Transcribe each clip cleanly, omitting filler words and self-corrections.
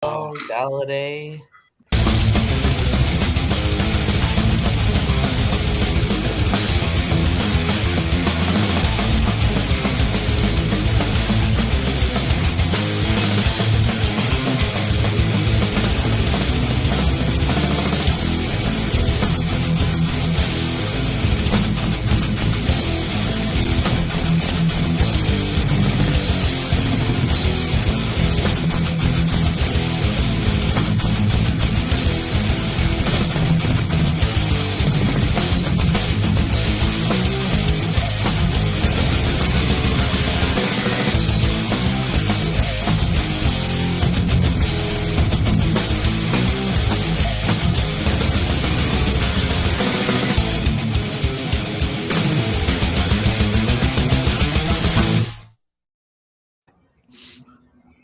Oh, Galladay.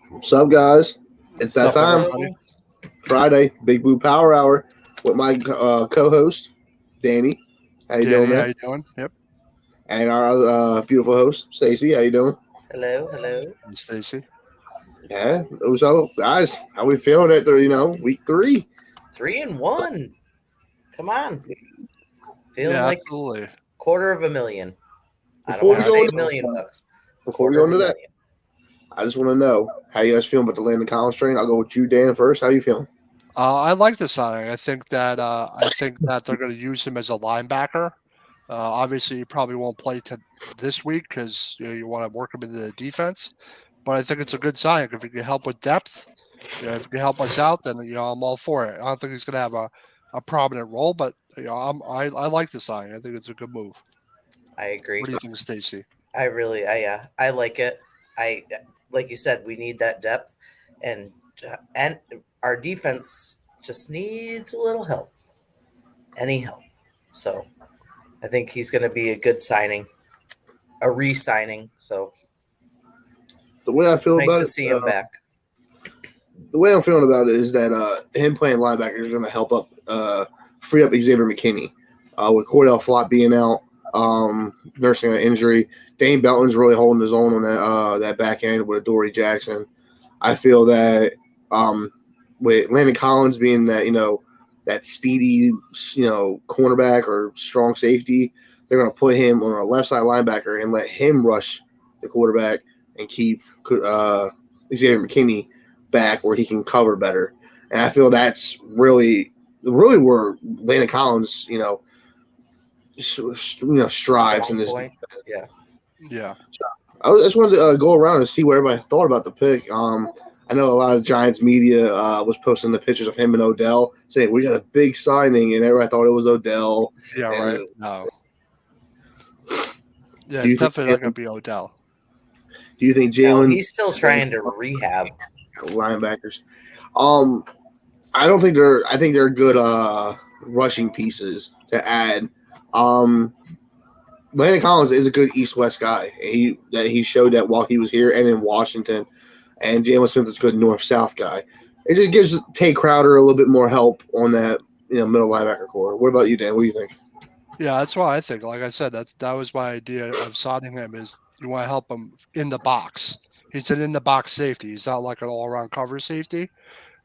What's up, guys? It's that What's up, time. everybody? Friday, Big Blue Power Hour with my co-host, Danny. How you doing, Danny, how man? you doing? Yep. And our beautiful host, Stacy. How you doing? Hello. And Stacy. Yeah. So, guys, how we feeling after week 3? 3-1. Come on. Feeling Yeah, like absolutely. $250,000. I don't Before want we to go say into $1,000,000. before we go into that, I just want to know how you guys feeling about the Landon Collins train. I'll go with you, Dan, first. How you feeling? I like the signing. I think that they're going to use him as a linebacker. Obviously, he probably won't play this week because you want to work him into the defense. But I think it's a good signing. If he can help with depth, if he can help us out, then I'm all for it. I don't think he's going to have a prominent role, but I like the signing. I think it's a good move. I agree. What do you think, Stacy? I like it. Like you said, we need that depth, and our defense just needs a little help. Any help. So I think he's going to be a good signing, a re-signing. So The way I it's feel nice about to it, see him back. the way I'm feeling about it is that him playing linebacker is going to help free up Xavier McKinney. With Cordell Flott being out, nursing an injury, Dane Belton's really holding his own on that back end with Dory Jackson. I feel that with Landon Collins being that speedy cornerback or strong safety, they're going to put him on a left side linebacker and let him rush the quarterback and keep Xavier McKinney back where he can cover better. And I feel that's really where Landon Collins, strives in this. Strong point. Yeah. Yeah. I just wanted to go around and see what everybody thought about the pick. I know a lot of Giants media was posting the pictures of him and Odell, saying we got a big signing, and everybody thought it was Odell. Yeah, And right. No. Yeah, Do you it's think definitely not going to be Odell. Do you think No, Jalen he's still trying to rehab. linebackers? I don't think they're. I think they're good rushing pieces to add. Landon Collins is a good East-West guy. He showed that while he was here and in Washington, and Jalen Smith is a good North-South guy. It just gives Tay Crowder a little bit more help on that middle linebacker core. What about you, Dan? What do you think? Yeah, that's why I think. Like I said, that was my idea of signing him. Is you want to help him in the box. He's an in the box safety. He's not like an all around cover safety,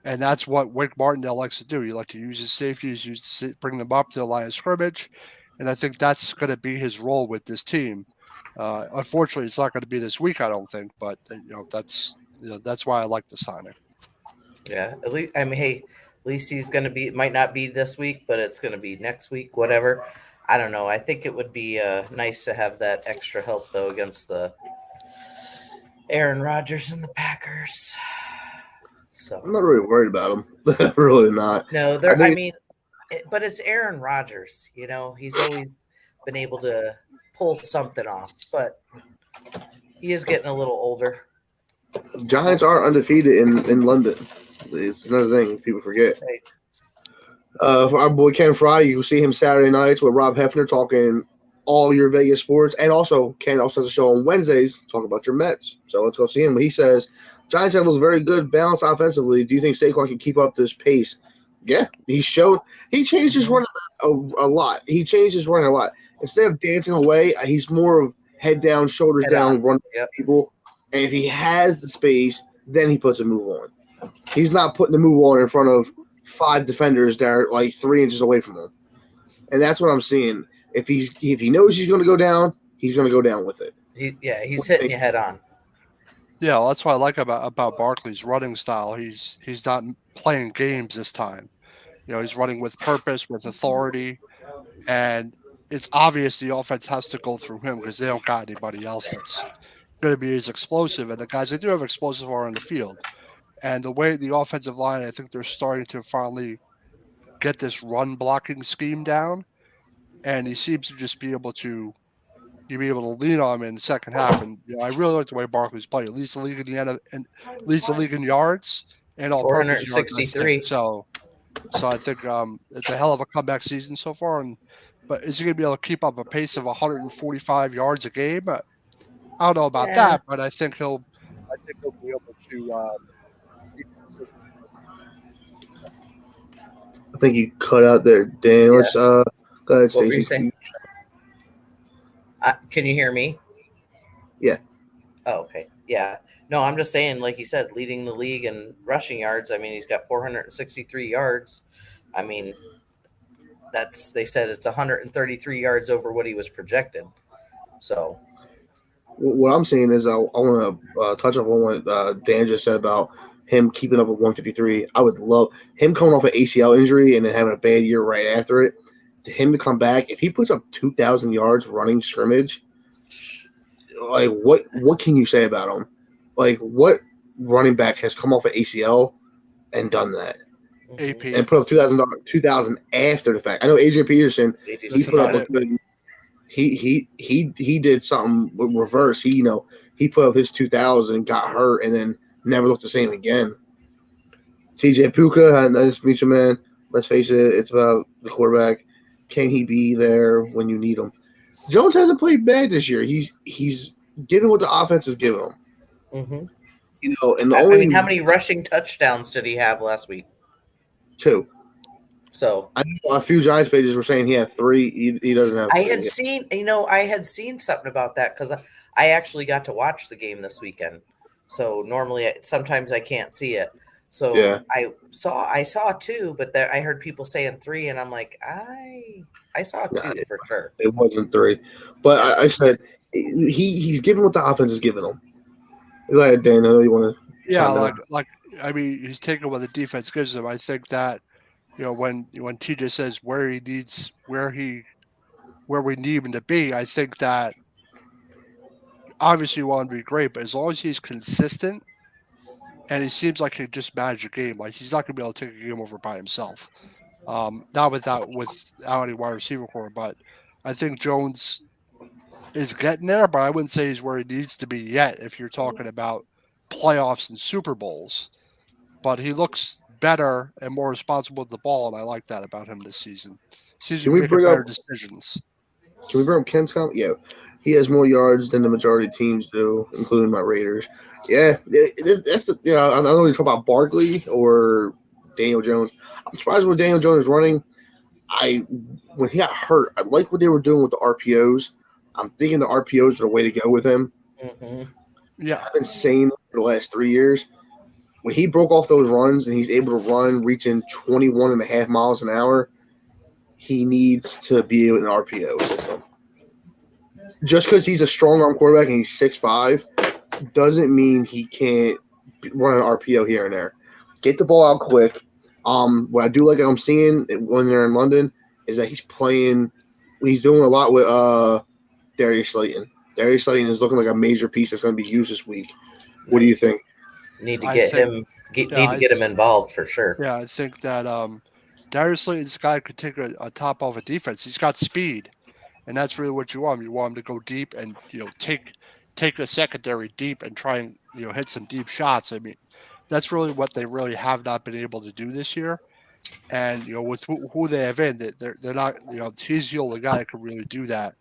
and that's what Wink Martindale likes to do. He likes to use his safeties, bring them up to the line of scrimmage, and I think that's going to be his role with this team. Unfortunately, it's not going to be this week, I don't think, but that's why I like the signing. Yeah, at least hey, at least he's going to be. It might not be this week, but it's going to be next week. Whatever. I don't know. I think it would be nice to have that extra help though against the Aaron Rodgers and the Packers. So I'm not really worried about him. Really not. no, but it's Aaron Rodgers. He's always been able to pull something off, but he is getting a little older. Giants are undefeated in London. It's another thing people forget. Right. For our boy Ken Friday, you will see him Saturday nights with Rob Hefner talking all your Vegas sports, and also Ken also has a show on Wednesdays talking about your Mets. So let's go see him. He says Giants have looked very good, balanced offensively. Do you think Saquon can keep up this pace? Yeah, he changed his run a lot. He changed his run a lot. Instead of dancing away, he's more of head down, shoulders down, running people. And if he has the space, then he puts a move on. He's not putting the move on in front of 5 defenders that are like 3 inches away from him, and that's what I'm seeing. If he knows he's going to go down, he's going to go down with it. He's hitting you head on. Yeah, well, that's what I like about Barkley's running style. He's not playing games this time. He's running with purpose, with authority, and it's obvious the offense has to go through him because they don't got anybody else that's going to be as explosive. And the guys they do have explosive are on the field. And the way the offensive line, I think they're starting to finally get this run blocking scheme down. And he seems to just be able to lean on him in the second half. And I really like the way Barkley's played. At least the league in the end of, and leads the league in yards and all-purpose yards. I think. So I think it's a hell of a comeback season so far. But is he going to be able to keep up a pace of 145 yards a game? I don't know about that, but I think he'll be able to. I think you cut out there, Dan. Let's go ahead, What were you Stacey. saying? Can you hear me? Yeah. Oh, okay. Yeah. No, I'm just saying, like you said, leading the league in rushing yards. I mean, he's got 463 yards. I mean, they said it's 133 yards over what he was projected. So What I'm saying is I want to touch on what Dan just said about him keeping up with 153. I would love him coming off an ACL injury and then having a bad year right after it. To him to come back, if he puts up 2,000 yards running scrimmage, like what can you say about him? Like what running back has come off an ACL and done that? AP and put up 2,000 after the fact. I know Adrian Peterson. He put up he did something with reverse. He put up his 2,000, got hurt, and then never looked the same again. TJ Puka, nice to meet you, man. Let's face it, it's about the quarterback. Can he be there when you need him? Jones hasn't played bad this year. He's given what the offense is giving him. Mm-hmm. And I mean, how many rushing touchdowns did he have last week? 2. So I know a few Giants pages were saying he had 3. He doesn't have. I had seen something about that because I actually got to watch the game this weekend. So normally, sometimes I can't see it. So yeah. I saw 2, but I heard people saying 3, and I'm like, I saw 2 for sure. It wasn't 3, but I said he's giving what the offense is giving him. Go ahead, Dan. I know you want to. Yeah, like I mean, he's taking what the defense gives him. I think that when TJ says where we need him to be, I think that obviously you want him to be great, but as long as he's consistent. And he seems like he just managed a game. Like he's not going to be able to take a game over by himself. Not without any wide receiver core, but I think Jones is getting there. But I wouldn't say he's where he needs to be yet. If you're talking about playoffs and Super Bowls, but he looks better and more responsible with the ball, and I like that about him this season. Seems to be making better decisions. Can we bring up Ken's comment? Yeah, he has more yards than the majority of teams do, including my Raiders. Yeah, that's the. I don't know if you talk about Barkley or Daniel Jones. I'm surprised when Daniel Jones is running. When he got hurt, I like what they were doing with the RPOs. I'm thinking the RPOs are the way to go with him. Mm-hmm. Yeah, I've been saying for the last 3 years. When he broke off those runs and he's able to run reaching 21.5 miles an hour, he needs to be in an RPO system. Just because he's a strong arm quarterback and he's 6'5", doesn't mean he can't run an RPO here and there. Get the ball out quick. What I do like I'm seeing when they're in London is that he's playing. He's doing a lot with Darius Slayton. Darius Slayton is looking like a major piece that's going to be used this week. What do you think? Need to get him involved for sure. Yeah, I think that Darius Slayton's guy could take a top off a defense. He's got speed, and that's really what you want. You want him to go deep and take a secondary deep and try and hit some deep shots. I mean, that's really what they really have not been able to do this year. And with who they have in, they're not. He's the only guy that can really do that.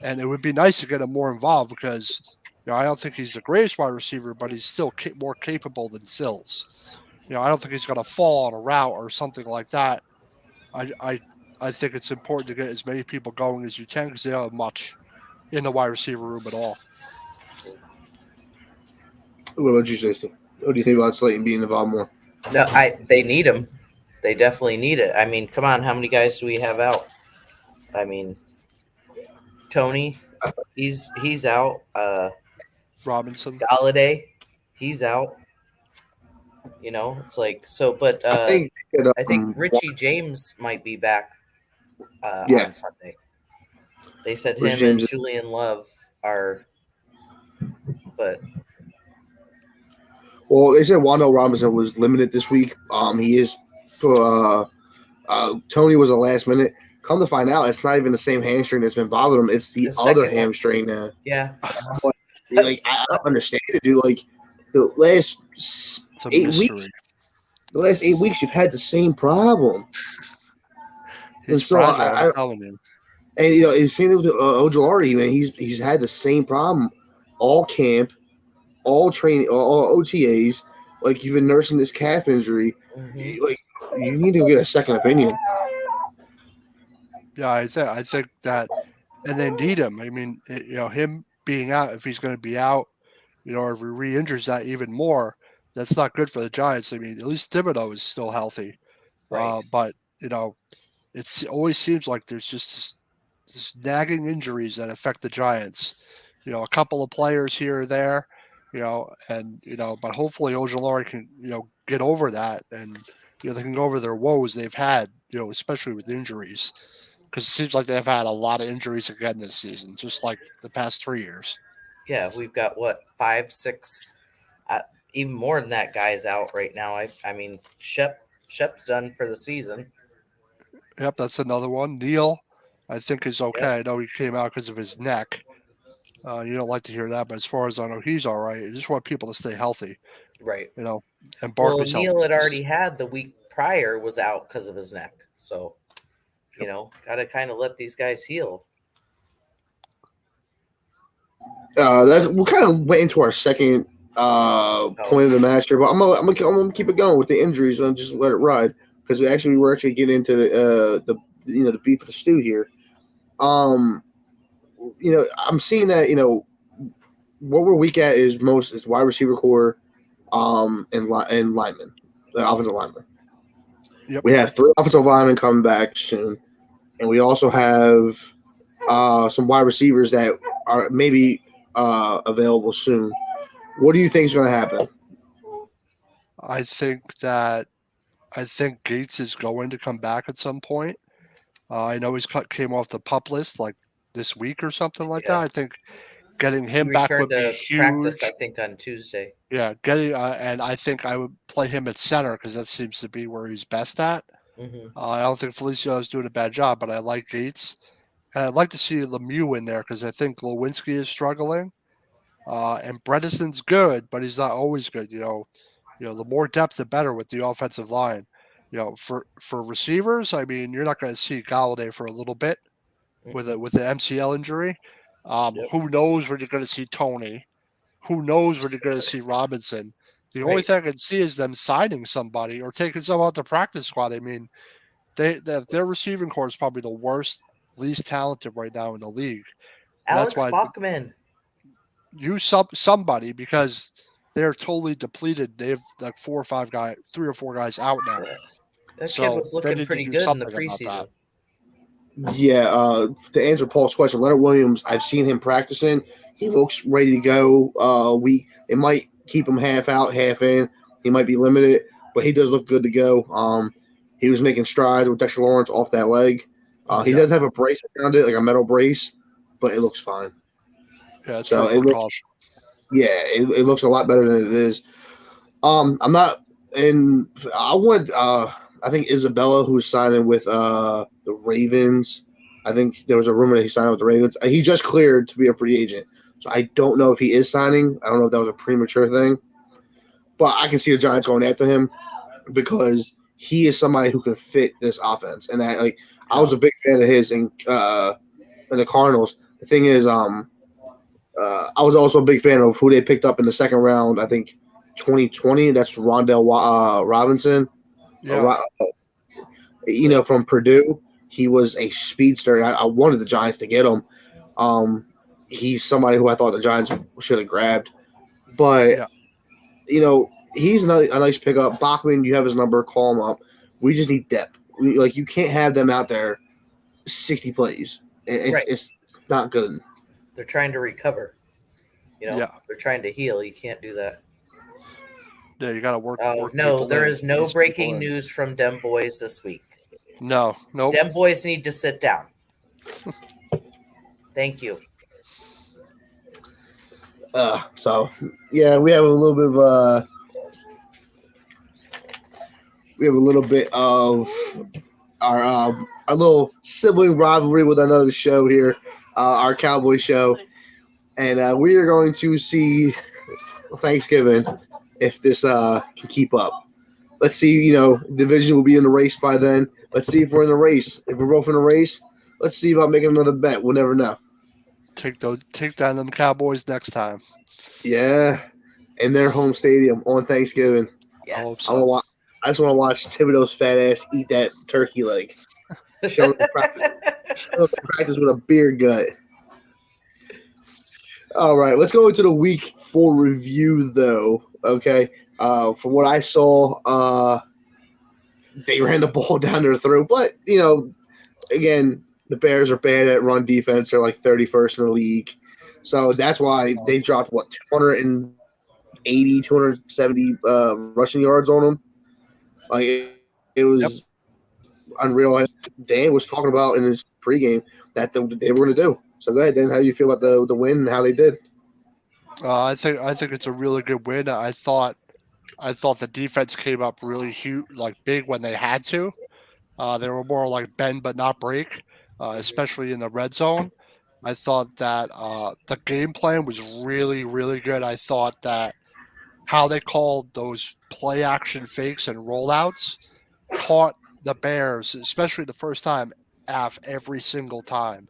And it would be nice to get him more involved because I don't think he's the greatest wide receiver, but he's still more capable than Sills. I don't think he's going to fall on a route or something like that. I think it's important to get as many people going as you can because they don't have much in the wide receiver room at all. What about you, Stacey? What do you think about Slayton being involved more? No, they need him. They definitely need it. I mean, come on, how many guys do we have out? I mean, Tony, he's out. Robinson. Galladay, he's out. It's like so. But I think that, I think Richie James might be back yeah, on Sunday. They said Rich him and James. Julian Love are, but Well, they said Wando Robinson was limited this week. He is. Tony was a last minute. Come to find out, it's not even the same hamstring that's been bothering him. It's the the other second one, hamstring. yeah, Like I don't understand it, dude. Like the last It's a 8 weeks, mystery. you've had the same problem. And He's so fragile. I'm telling you. and it's same with Ojolari, man. He's had the same problem all camp, all training, all OTAs. Like you've been nursing this calf injury. mm-hmm. Like you need to get a second opinion. Yeah, I think that, and they need him. I mean, him being out, if he's going to be out, or if he re-injures that even more, that's not good for the Giants. I mean, at least Thibodeau is still healthy, Right. but it always seems like there's just this nagging injuries that affect the Giants. A couple of players here or there, but hopefully Ojolari can get over that, and they can go over their woes they've had, especially with injuries. Because it seems like they've had a lot of injuries again this season, just like the past 3 years. Yeah, we've got what 5, 6, even more than that guys out right now. I mean, Shep's done for the season. Yep, that's another one. Neil, I think, is okay. Yep. I know he came out because of his neck. You don't like to hear that, but as far as I know, he's all right. I just want people to stay healthy, Right. and Well, Barkley's healthy. Neil had already had the week prior was out because of his neck. So, got to kind of let these guys heal. That we kind of went into our second point of the match here, but I'm gonna keep it going with the injuries and just let it ride because we're actually getting into the beef of the stew here. I'm seeing that what we're weak at is wide receiver core, and linemen, the offensive linemen. Yep. We have 3 offensive linemen coming back soon, and we also have some wide receivers that are maybe available soon. What do you think is going to happen? I think Gates is going to come back at some point. I know came off the PUP list like this week or something like that. I think getting him back would be huge. Practice, I think, on Tuesday. Yeah, and I think I would play him at center because that seems to be where he's best at. Mm-hmm. I don't think Felicio is doing a bad job, but I like Gates. And I'd like to see Lemieux in there because I think Lewinsky is struggling. And Bredesen's good, but he's not always good. The more depth, the better with the offensive line. For receivers, I mean, you're not going to see Galladay for a little bit with the MCL injury. Who knows when you're going to see Tony? Who knows when you're going to see Robinson? The only thing I can see is them signing somebody or taking someone out the practice squad. I mean, their receiving core is probably the worst, least talented right now in the league. Alex Bachman. Use somebody because they're totally depleted. They have like 3 or 4 guys out now. That kid was looking pretty good in the preseason. Yeah, to answer Paul's question, Leonard Williams, I've seen him practicing. He looks ready to go. It might keep him half out, half in. He might be limited, but he does look good to go. He was making strides with Dexter Lawrence off that leg. He does have a brace around it, like a metal brace, but it looks fine. Yeah, it's for precaution. It looks a lot better than it is. I'm not, and I want. I think Isabella, who's signing with the Ravens. I think there was a rumor that he signed with the Ravens. He just cleared to be a free agent, so I don't know if he is signing. I don't know if that was a premature thing, but I can see the Giants going after him because he is somebody who can fit this offense. And I was a big fan of his in the Cardinals. The thing is, I was also a big fan of who they picked up in the second round. I think 2020. That's Rondell Robinson. Yeah. From Purdue. He was a speedster. I wanted the Giants to get him. He's somebody who I thought the Giants should have grabbed. But, He's a nice pickup. Bachman, you have his number. Call him up. We just need depth. You can't have them out there 60 plays. Right. It's not good. They're trying to recover. Yeah, They're trying to heal. You can't do that. yeah, you got to work Oh work no, people there in, is no ease people breaking in. news from Dem Boys this week. No, nope. Dem Boys need to sit down. Thank you. So yeah, we have a little bit of our little sibling rivalry with another show here, our Cowboy show, and we are going to see Thanksgiving if this can keep up. Let's see, division will be in the race by then. Let's see if we're in the race. If we're both in the race, let's see about making another bet. We'll never know. Take down them Cowboys next time. Yeah, in their home stadium on Thanksgiving. I hope Yes. so. I just want to watch Thibodeau's fat ass eat that turkey leg. Showing practice with a beer gut. All right, let's go into the week 4 review, though. Okay, from what I saw, they ran the ball down their throat, but again, the Bears are bad at run defense. They're like 31st in the league, so that's why they dropped 280, 270 rushing yards on them. Like it was Yep. unreal. As Dan was talking about in his pregame that they were going to do. So go ahead, Dan. How do you feel about the win and how they did? I think it's a really good win. I thought the defense came up really huge, like big when they had to. They were more like bend but not break, especially in the red zone. I thought that the game plan was really, really good. I thought that how they called those play action fakes and rollouts caught the Bears, especially the first time, every single time.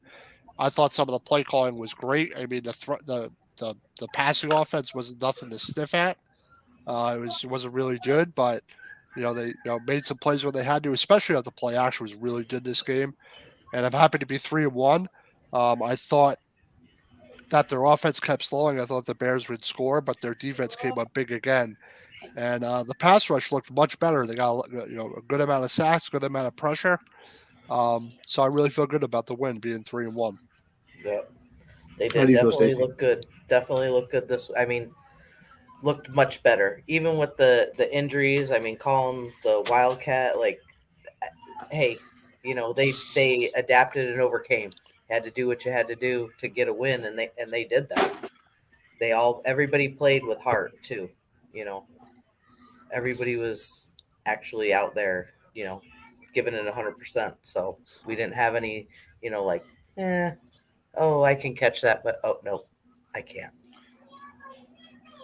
I thought some of the play calling was great. I mean, the passing offense was nothing to sniff at. It wasn't really good, but they made some plays when they had to, especially as the play action was really good this game. And I'm happy to be 3-1. I thought that their offense kept slowing. I thought the Bears would score, but their defense came up big again. And the pass rush looked much better. They got a good amount of sacks, good amount of pressure. So I really feel good about the win, being 3-1. Yep. They How did do you feel, definitely Stacey? look good. Definitely look good this. I mean, looked much better, even with the injuries. I mean, call them the Wildcat. Like, hey, they adapted and overcame. Had to do what you had to do to get a win, and they did that. Everybody played with heart too. You know, everybody was actually out there. Giving it 100%. So we didn't have any. Like, oh, I can catch that, but oh no, I can't.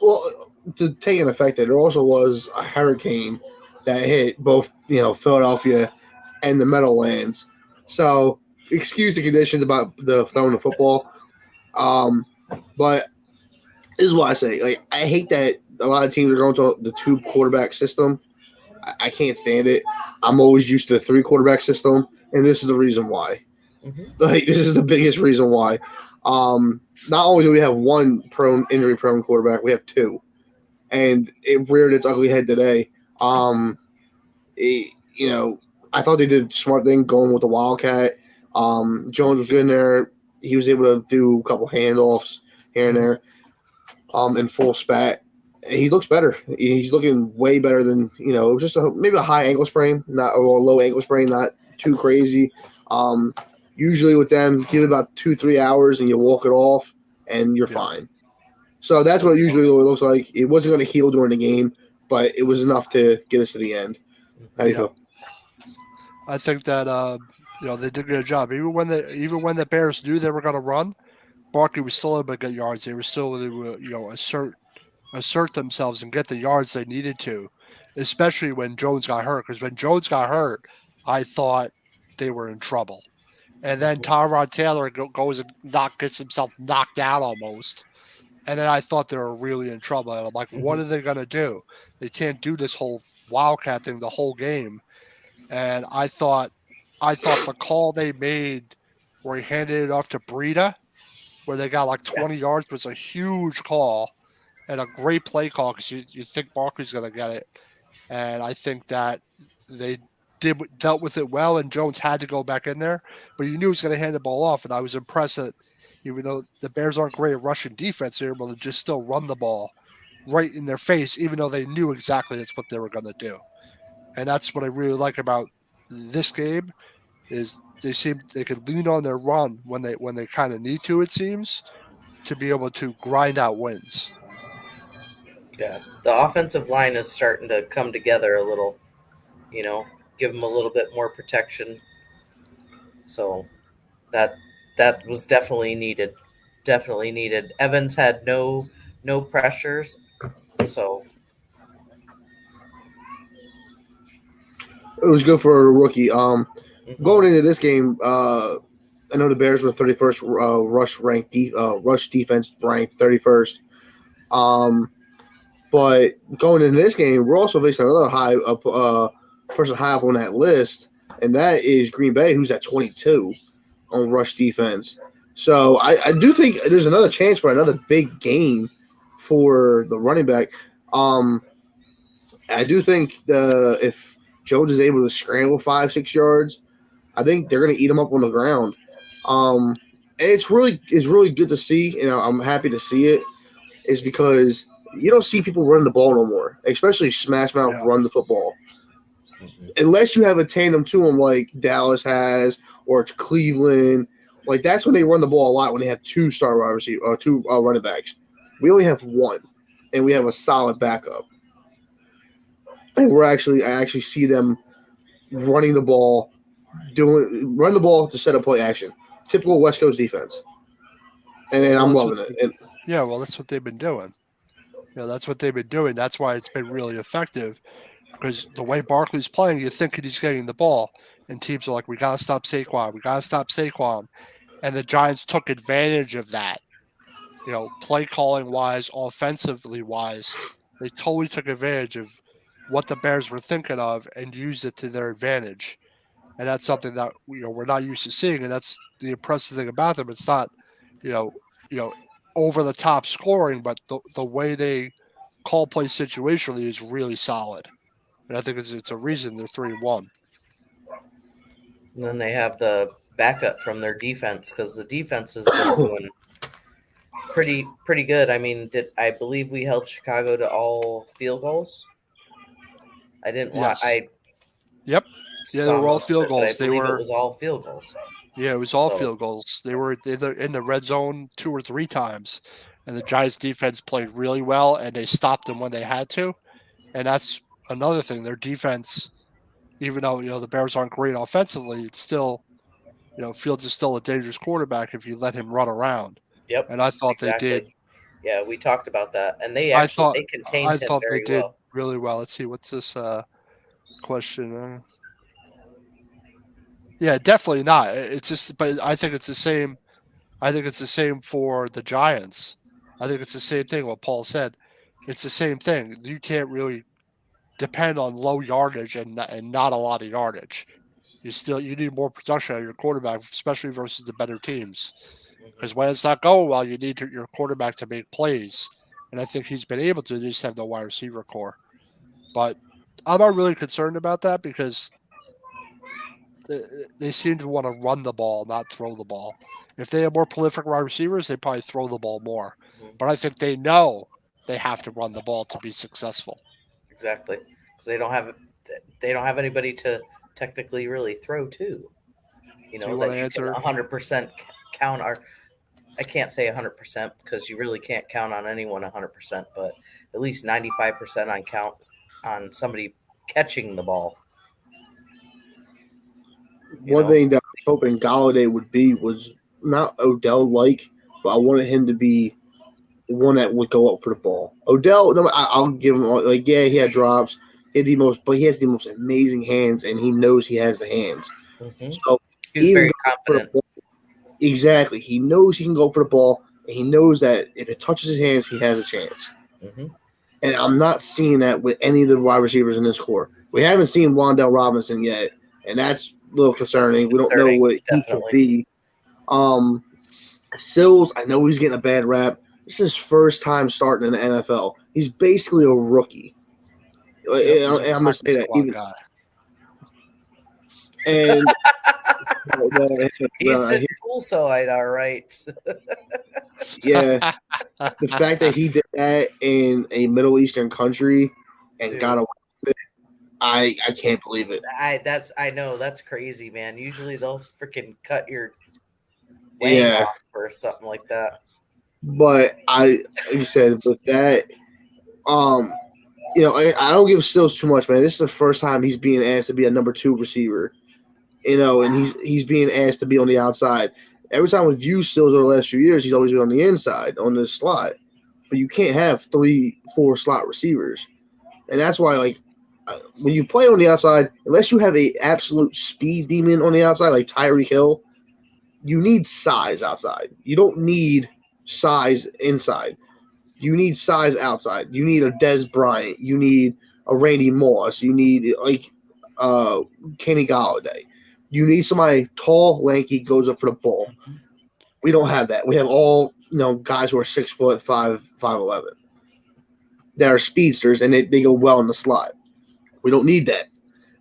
Well, to take an effect, there also was a hurricane that hit both Philadelphia and the Meadowlands. So excuse the conditions about the throwing the football. But this is what I say. Like I hate that a lot of teams are going to the 2 quarterback system. I can't stand it. I'm always used to the 3 quarterback system, and this is the reason why. Hmm. Like this is the biggest reason why. Not only do we have one injury prone quarterback, we have 2, and it reared its ugly head today. Um, it, you know, I thought they did a smart thing going with the Wildcat. Jones was good in there. He was able to do a couple handoffs here and there. In full spat. He looks better. He's looking way better than just maybe a high ankle sprain, not or a low ankle sprain, not too crazy. Um, Usually with them, give it about 2-3 hours and you walk it off and you're Yeah. fine. So that's what usually it looks like. It wasn't going to heal during the game, but it was enough to get us to the end. How do you Yeah. feel? I think that they did a good job. Even when the Bears knew they were going to run, Barkley was still able to get yards. They were still able to assert themselves and get the yards they needed to, especially when Jones got hurt. Because when Jones got hurt, I thought they were in trouble. And then Tyrod Taylor goes and gets himself knocked out almost. And then I thought they were really in trouble. And I'm like, what are they going to do? They can't do this whole Wildcat thing the whole game. And I thought the call they made where he handed it off to Breida, where they got like Yeah. 20 yards, was a huge call. and a great play call because you think Barkley's going to get it. And I think that they dealt with it well, and Jones had to go back in there, but you knew he was going to hand the ball off. And I was impressed that even though the Bears aren't great at rushing defense, they're able to just still run the ball right in their face, even though they knew exactly that's what they were going to do. And that's what I really like about this game is they can lean on their run when they kind of need to. It seems to be able to grind out wins. Yeah, the offensive line is starting to come together a little. Give them a little bit more protection. So that was definitely needed. Definitely needed. Evans had no pressures, so It was good for a rookie. mhm. Going into this game, I know the Bears were 31st rush defense ranked 31st. But going into this game, we're also facing another person high up on that list, and that is Green Bay, who's at 22 on rush defense. So I do think there's another chance for another big game for the running back. I do think if Jones is able to scramble 5-6 yards, I think they're going to eat him up on the ground. And it's really good to see, and I'm happy to see it, is because you don't see people running the ball no more, especially smash mouth run the football. Unless you have a tandem to them like Dallas has or it's Cleveland, like that's when they run the ball a lot when they have two running backs. We only have one, and we have a solid backup. And I actually see them running the ball, run the ball to set up play action. Typical West Coast defense. And I'm loving it. And, yeah, well, that's what they've been doing. That's what they've been doing. That's why it's been really effective. Because the way Barkley's playing, you think he's getting the ball, and teams are like, "We gotta stop Saquon. We gotta stop Saquon," and the Giants took advantage of that. Play calling wise, offensively wise, they totally took advantage of what the Bears were thinking of and used it to their advantage. And that's something that we're not used to seeing, and that's the impressive thing about them. It's not, you know, over the top scoring, but the way they call play situationally is really solid. And I think it's a reason they're 3-1. And then they have the backup from their defense because the defense has been doing pretty good. I mean, I believe we held Chicago to all field goals? I didn't watch. Yes. Yep. Yeah, they were all field goals. But I believe it was all field goals. Yeah, it was all field goals. They were either in the red zone 2 or 3 times, and the Giants defense played really well, and they stopped them when they had to. And that's another thing. Their defense, even though the Bears aren't great offensively, it's still, Fields is still a dangerous quarterback if you let him run around. Yep. And I thought they did. Yeah, we talked about that, and they contained him very they did well. Really well. Let's see, what's this question? Yeah, definitely not. It's just, but I think it's the same. I think it's the same for the Giants. I think it's the same thing. What Paul said, it's the same thing. You can't really depend on low yardage and not a lot of yardage. You need more production out of your quarterback, especially versus the better teams. Because when it's not going well, you need your quarterback to make plays, and I think he's been able to. Just have the wide receiver core, but I'm not really concerned about that because they seem to want to run the ball, not throw the ball. If they have more prolific wide receivers, they probably throw the ball more. But I think they know they have to run the ball to be successful. Exactly, because they don't have anybody to technically really throw to. Do you want to answer? 100% count. I can't say 100% because you really can't count on anyone 100%, but at least 95% on somebody catching the ball. One thing that I was hoping Galladay would be was not Odell-like, but I wanted him to be one that would go up for the ball. Odell, I'll give him he had drops, but he has the most amazing hands, and he knows he has the hands. Mm-hmm. So he's very confident. Exactly, he knows he can go for the ball, and he knows that if it touches his hands, he has a chance. Mm-hmm. And I'm not seeing that with any of the wide receivers in this core. We haven't seen Wan'Dale Robinson yet, and that's a little concerning. We don't know what he could be. Sills, I know he's getting a bad rap. This is his first time starting in the NFL. He's basically a rookie. Yep, he's And a I'm going to say practice that squad even. guy. And He's sitting poolside, all right. yeah, the fact that he did that in a Middle Eastern country and Dude, got away with it, I can't believe it. I know that's crazy, man. Usually they'll freaking cut your wang Yeah, off or something like that. but like you said, with that, um, I don't give Stills too much, man. This is the first time he's being asked to be a number 2 receiver, and he's being asked to be on the outside. Every time we've used Stills over the last few years, he's always been on the inside, on the slot. But you can't have 3-4 slot receivers, and that's why when you play on the outside, unless you have a absolute speed demon on the outside like Tyreek Hill, you need size outside. You don't need size inside. You need size outside. You need a Des Bryant. You need a Randy Moss. You need Kenny Galladay. You need somebody tall, lanky, goes up for the ball. We don't have that. We have all guys who are 6'5", 5'11", that are speedsters, and they go well in the slot. We don't need that,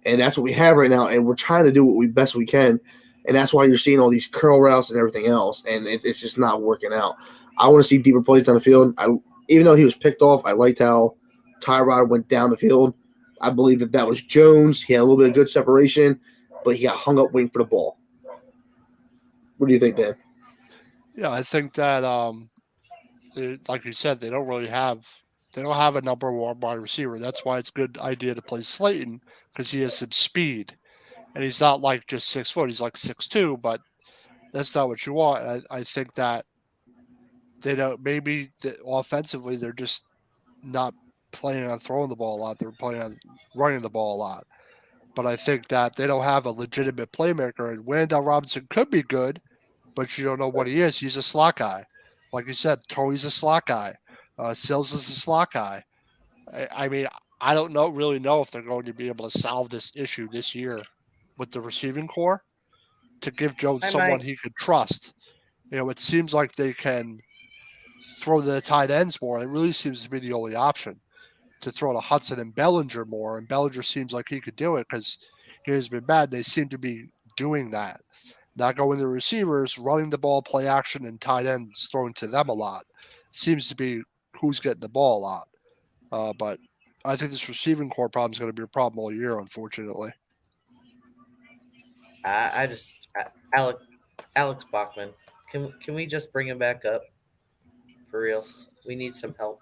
and that's what we have right now. And we're trying to do what we best we can, and that's why you're seeing all these curl routes and everything else, and it's just not working out. I want to see deeper plays down the field. Even though he was picked off, I liked how Tyrod went down the field. I believe that was Jones. He had a little bit of good separation, but he got hung up waiting for the ball. What do you think, Dan? Yeah, I think that like you said, they don't have a number 1 wide receiver. That's why it's a good idea to play Slayton, because he has some speed, and he's not like just 6 foot. He's like 6'2", but that's not what you want. I think that they don't. Maybe offensively they're just not planning on throwing the ball a lot. They're planning on running the ball a lot. But I think that they don't have a legitimate playmaker. And Wandale Robinson could be good, but you don't know what he is. He's a slot guy. Like you said, Toey's a slot guy. Sills is a slot guy. I mean, I don't really know if they're going to be able to solve this issue this year with the receiving core to give Jones someone he could trust. It seems like they can throw the tight ends more. It really seems to be the only option, to throw to Hudson and Bellinger more. And Bellinger seems like he could do it because he has been bad. They seem to be doing that. Not going to receivers, running the ball, play action, and tight ends throwing to them a lot. Seems to be who's getting the ball a lot. But I think this receiving core problem is going to be a problem all year, unfortunately. Alex Bachman. Can we just bring him back up? For real, we need some help.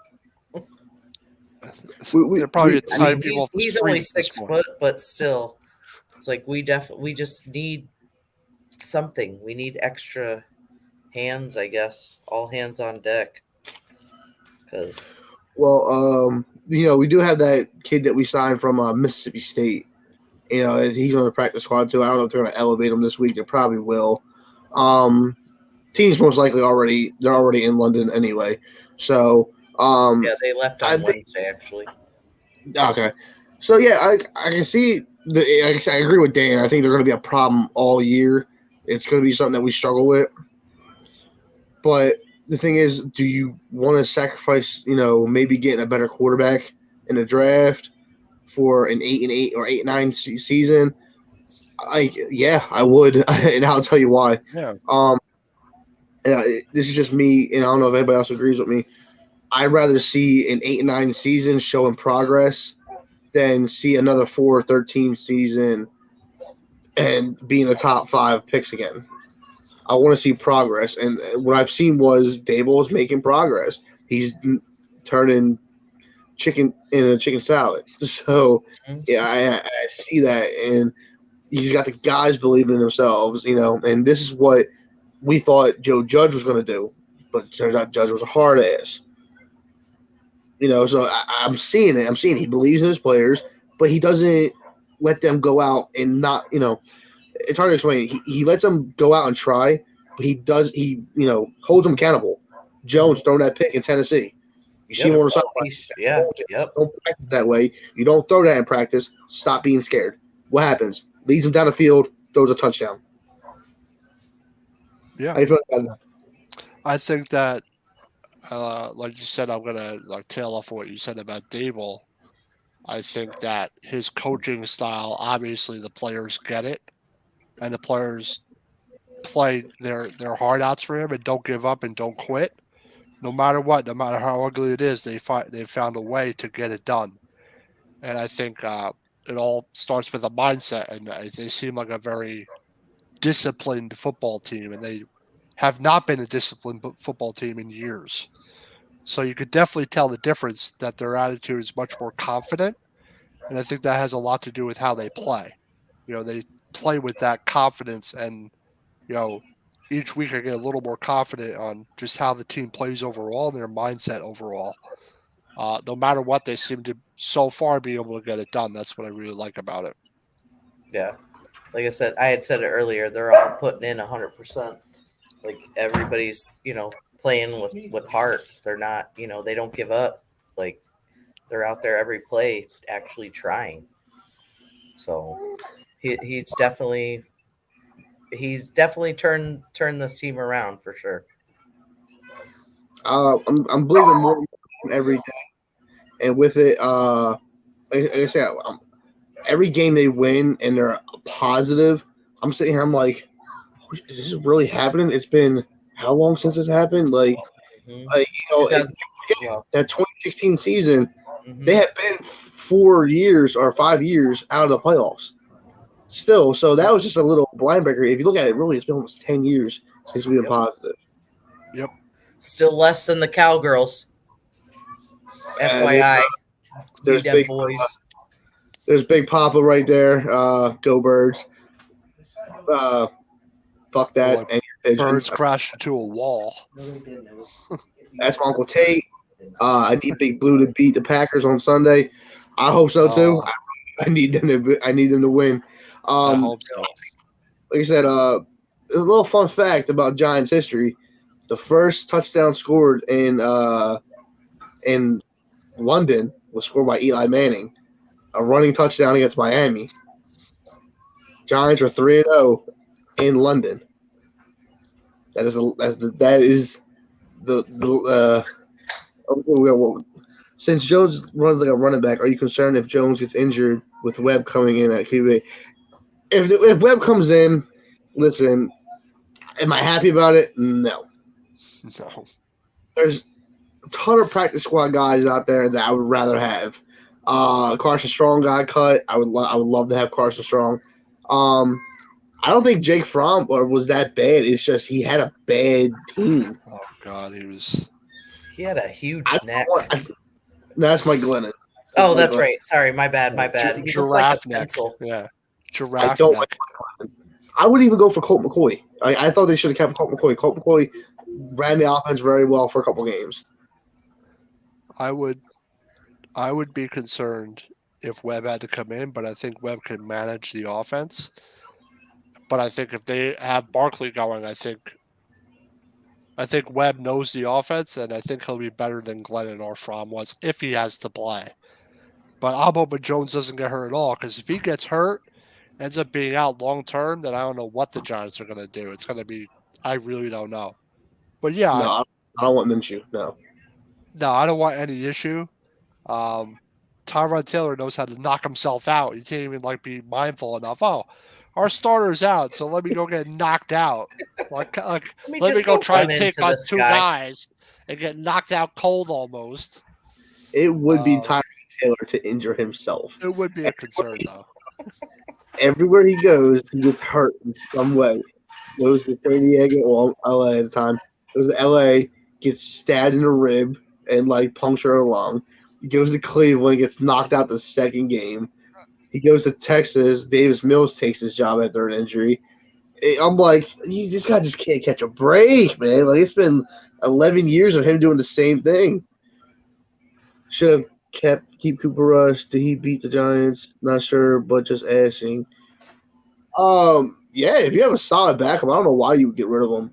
They're probably signing people off the he's only streets 6 foot, but still, it's like we just need something. We need extra hands, I guess. All hands on deck. Because we do have that kid that we signed from Mississippi State. He's on the practice squad too. I don't know if they're going to elevate him this week. They probably will. Team's most likely they're already in London anyway. So yeah, they left on Wednesday actually. Okay, so yeah, I can see I agree with Dan. I think they're going to be a problem all year. It's going to be something that we struggle with. But the thing is, do you want to sacrifice, maybe getting a better quarterback in the draft for an 8-8 or 8-9 season? Yeah, I would, and I'll tell you why. Yeah. This is just me, and I don't know if anybody else agrees with me. I'd rather see an 8-9 season showing progress than see another 4-13 season and being a top 5 picks again. I want to see progress, and what I've seen was Dable is making progress. He's turning chicken in a chicken salad. So yeah, I see that, and he's got the guys believing in themselves, and this is what we thought Joe Judge was going to do, but it turns out Judge was a hard ass. So I'm seeing it. I'm seeing he believes in his players, but he doesn't let them go out and not, it's hard to explain. He lets them go out and try, but he holds them accountable. Jones throwing that pick in Tennessee. You see him on the sideline. Don't practice that way. You don't throw that in practice. Stop being scared. What happens? Leads him down the field, throws a touchdown. Yeah. How do you feel about that? I think that like you said, I'm gonna like tail off what you said about Dable. I think that his coaching style, obviously, the players get it, and the players play their heart outs for him and don't give up and don't quit. No matter what, no matter how ugly it is, they've found a way to get it done. And I think it all starts with a mindset, and they seem like a very disciplined football team, and they have not been a disciplined football team in years. So you could definitely tell the difference that their attitude is much more confident, and I think that has a lot to do with how they play. They play with that confidence, and each week I get a little more confident on just how the team plays overall and their mindset overall. No matter what, they seem to so far be able to get it done. That's what I really like about it. Yeah. Like I had said it earlier, they're all putting in 100%. Like everybody's, playing with heart. They're not, they don't give up. Like they're out there every play actually trying. So he's definitely turned this team around for sure. I'm believing more every day, and with it, like I said, every game they win and they're positive. I'm sitting here, I'm like, is this really happening? It's been how long since this happened? Like, Mm-hmm. That 2016 season, mm-hmm. they had been 4 years or 5 years out of the playoffs. Still, so that was just a little blind breaker. If you look at it, really, it's been almost 10 years since we've been positive. Yep. Still less than the Cowgirls. FYI. There's big boys. There's Big Papa right there. Go Birds. Fuck that. And Birds crashed into a wall. That's my Uncle Tate. I need Big Blue to beat the Packers on Sunday. I hope so too. I need them to win. I hope so. Like I said, a little fun fact about Giants history: the first touchdown scored in London was scored by Eli Manning, a running touchdown against Miami. Giants are 3-0 in London. Since Jones runs like a running back, are you concerned if Jones gets injured with Webb coming in at QB? If Webb comes in, listen, am I happy about it? No. There's a ton of practice squad guys out there that I would rather have. Carson Strong got cut. I would love to have Carson Strong. I don't think Jake Fromm was that bad. It's just he had a bad team. Oh God, he had a huge neck. That's Mike Glennon. Oh, that's right. Sorry, my bad. Giraffe neck. Yeah, giraffe neck. I would even go for Colt McCoy. I thought they should have kept Colt McCoy. Colt McCoy ran the offense very well for a couple games. I would be concerned if Webb had to come in, but I think Webb can manage the offense. But I think if they have Barkley going, I think Webb knows the offense, and I think he'll be better than Glennon or Fromm was if he has to play. But I'm hoping Jones doesn't get hurt at all, because if he gets hurt, ends up being out long term, then I don't know what the Giants are going to do. It's going to be – I really don't know. But, yeah. No, I don't want Minshew, no. No, I don't want any issue. Tyrod Taylor knows how to knock himself out. He can't even, be mindful enough. Oh, our starter's out, so let me go get knocked out. Let me go try and take on two guys and get knocked out cold almost. It would be Tyrod Taylor to injure himself. It would be a concern, though. Everywhere he goes, he gets hurt in some way. Goes to San Diego, LA at the time. Goes to LA, gets stabbed in a rib and puncture a lung. He goes to Cleveland, gets knocked out the second game. He goes to Texas. Davis Mills takes his job after an injury. I'm like, this guy just can't catch a break, man. It's been 11 years of him doing the same thing. Should have keep Cooper Rush. Did he beat the Giants? Not sure, but just asking. Yeah, if you have a solid backup, I don't know why you would get rid of him.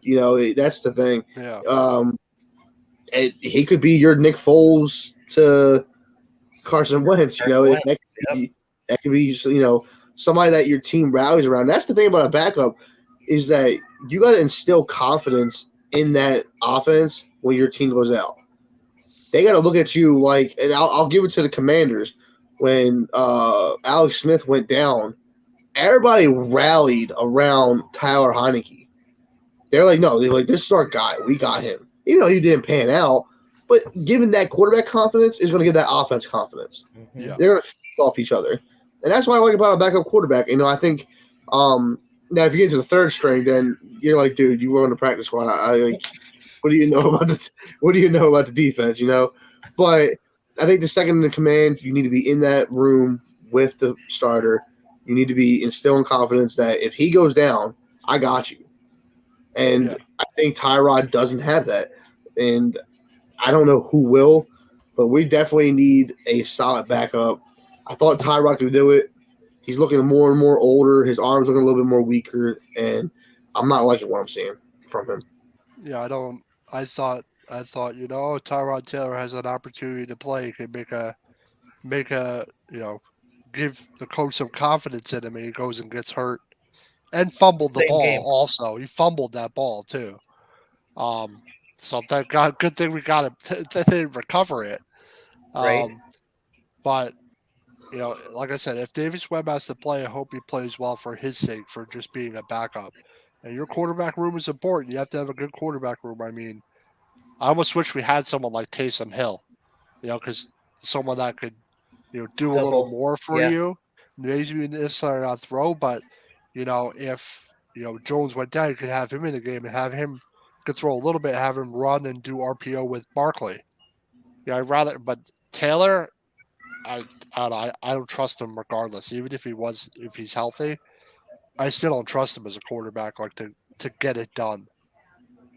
That's the thing. Yeah. He could be your Nick Foles to Carson Wentz. That could be somebody that your team rallies around. That's the thing about a backup is that you got to instill confidence in that offense when your team goes out. they got to look at you like, and I'll give it to the Commanders when Alex Smith went down. Everybody rallied around Tyler Heineke. They're like, no, they're like, this is our guy. We got him. Even though he didn't pan out, but giving that quarterback confidence is going to give that offense confidence. Mm-hmm. Yeah. They're going to feed off each other. And that's what I like about a backup quarterback. I think now if you get to the third string, then you're like, dude, you were on the practice squad. I like, what do you know about the defense? But I think the second in command, you need to be in that room with the starter. You need to be instilling confidence that if he goes down, I got you. And Yeah. I think Tyrod doesn't have that. And I don't know who will, but we definitely need a solid backup. I thought Tyrod could do it. He's looking more and more older. His arms looking a little bit more weaker, and I'm not liking what I'm seeing from him. Yeah, I thought Tyrod Taylor has an opportunity to play. He could make a give the coach some confidence in him, and he goes and gets hurt and fumbled the Same ball. game. Also, he fumbled that ball too. So thank God, good thing we got him. They didn't recover it. Right. But like I said, if Davis Webb has to play, I hope he plays well for his sake, for just being a backup. And your quarterback room is important. You have to have a good quarterback room. I mean, I almost wish we had someone like Taysom Hill, because someone that could, do a little Double. more for Yeah. you. Maybe necessarily not throw, but if Jones went down, you could have him in the game and have him could throw a little bit, have him run and do RPO with Barkley. Yeah, I'd rather. But Taylor, I don't trust him regardless. Even if he's healthy, I still don't trust him as a quarterback, like to get it done.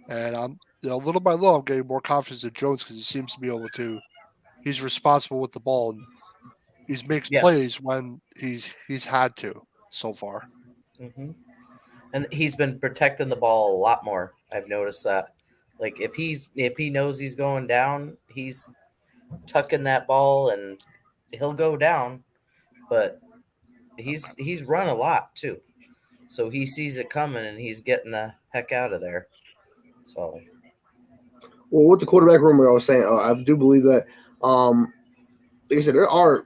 And I'm little by little, I'm getting more confidence in Jones because he seems to be able to. He's responsible with the ball and he makes Yes. plays when he's had to so far. Mm-hmm. And he's been protecting the ball a lot more. I've noticed that. Like if he knows he's going down, he's tucking that ball and he'll go down. But he's run a lot too. So he sees it coming and he's getting the heck out of there. So Well, with the quarterback room, I was saying, I do believe that, like I said, there are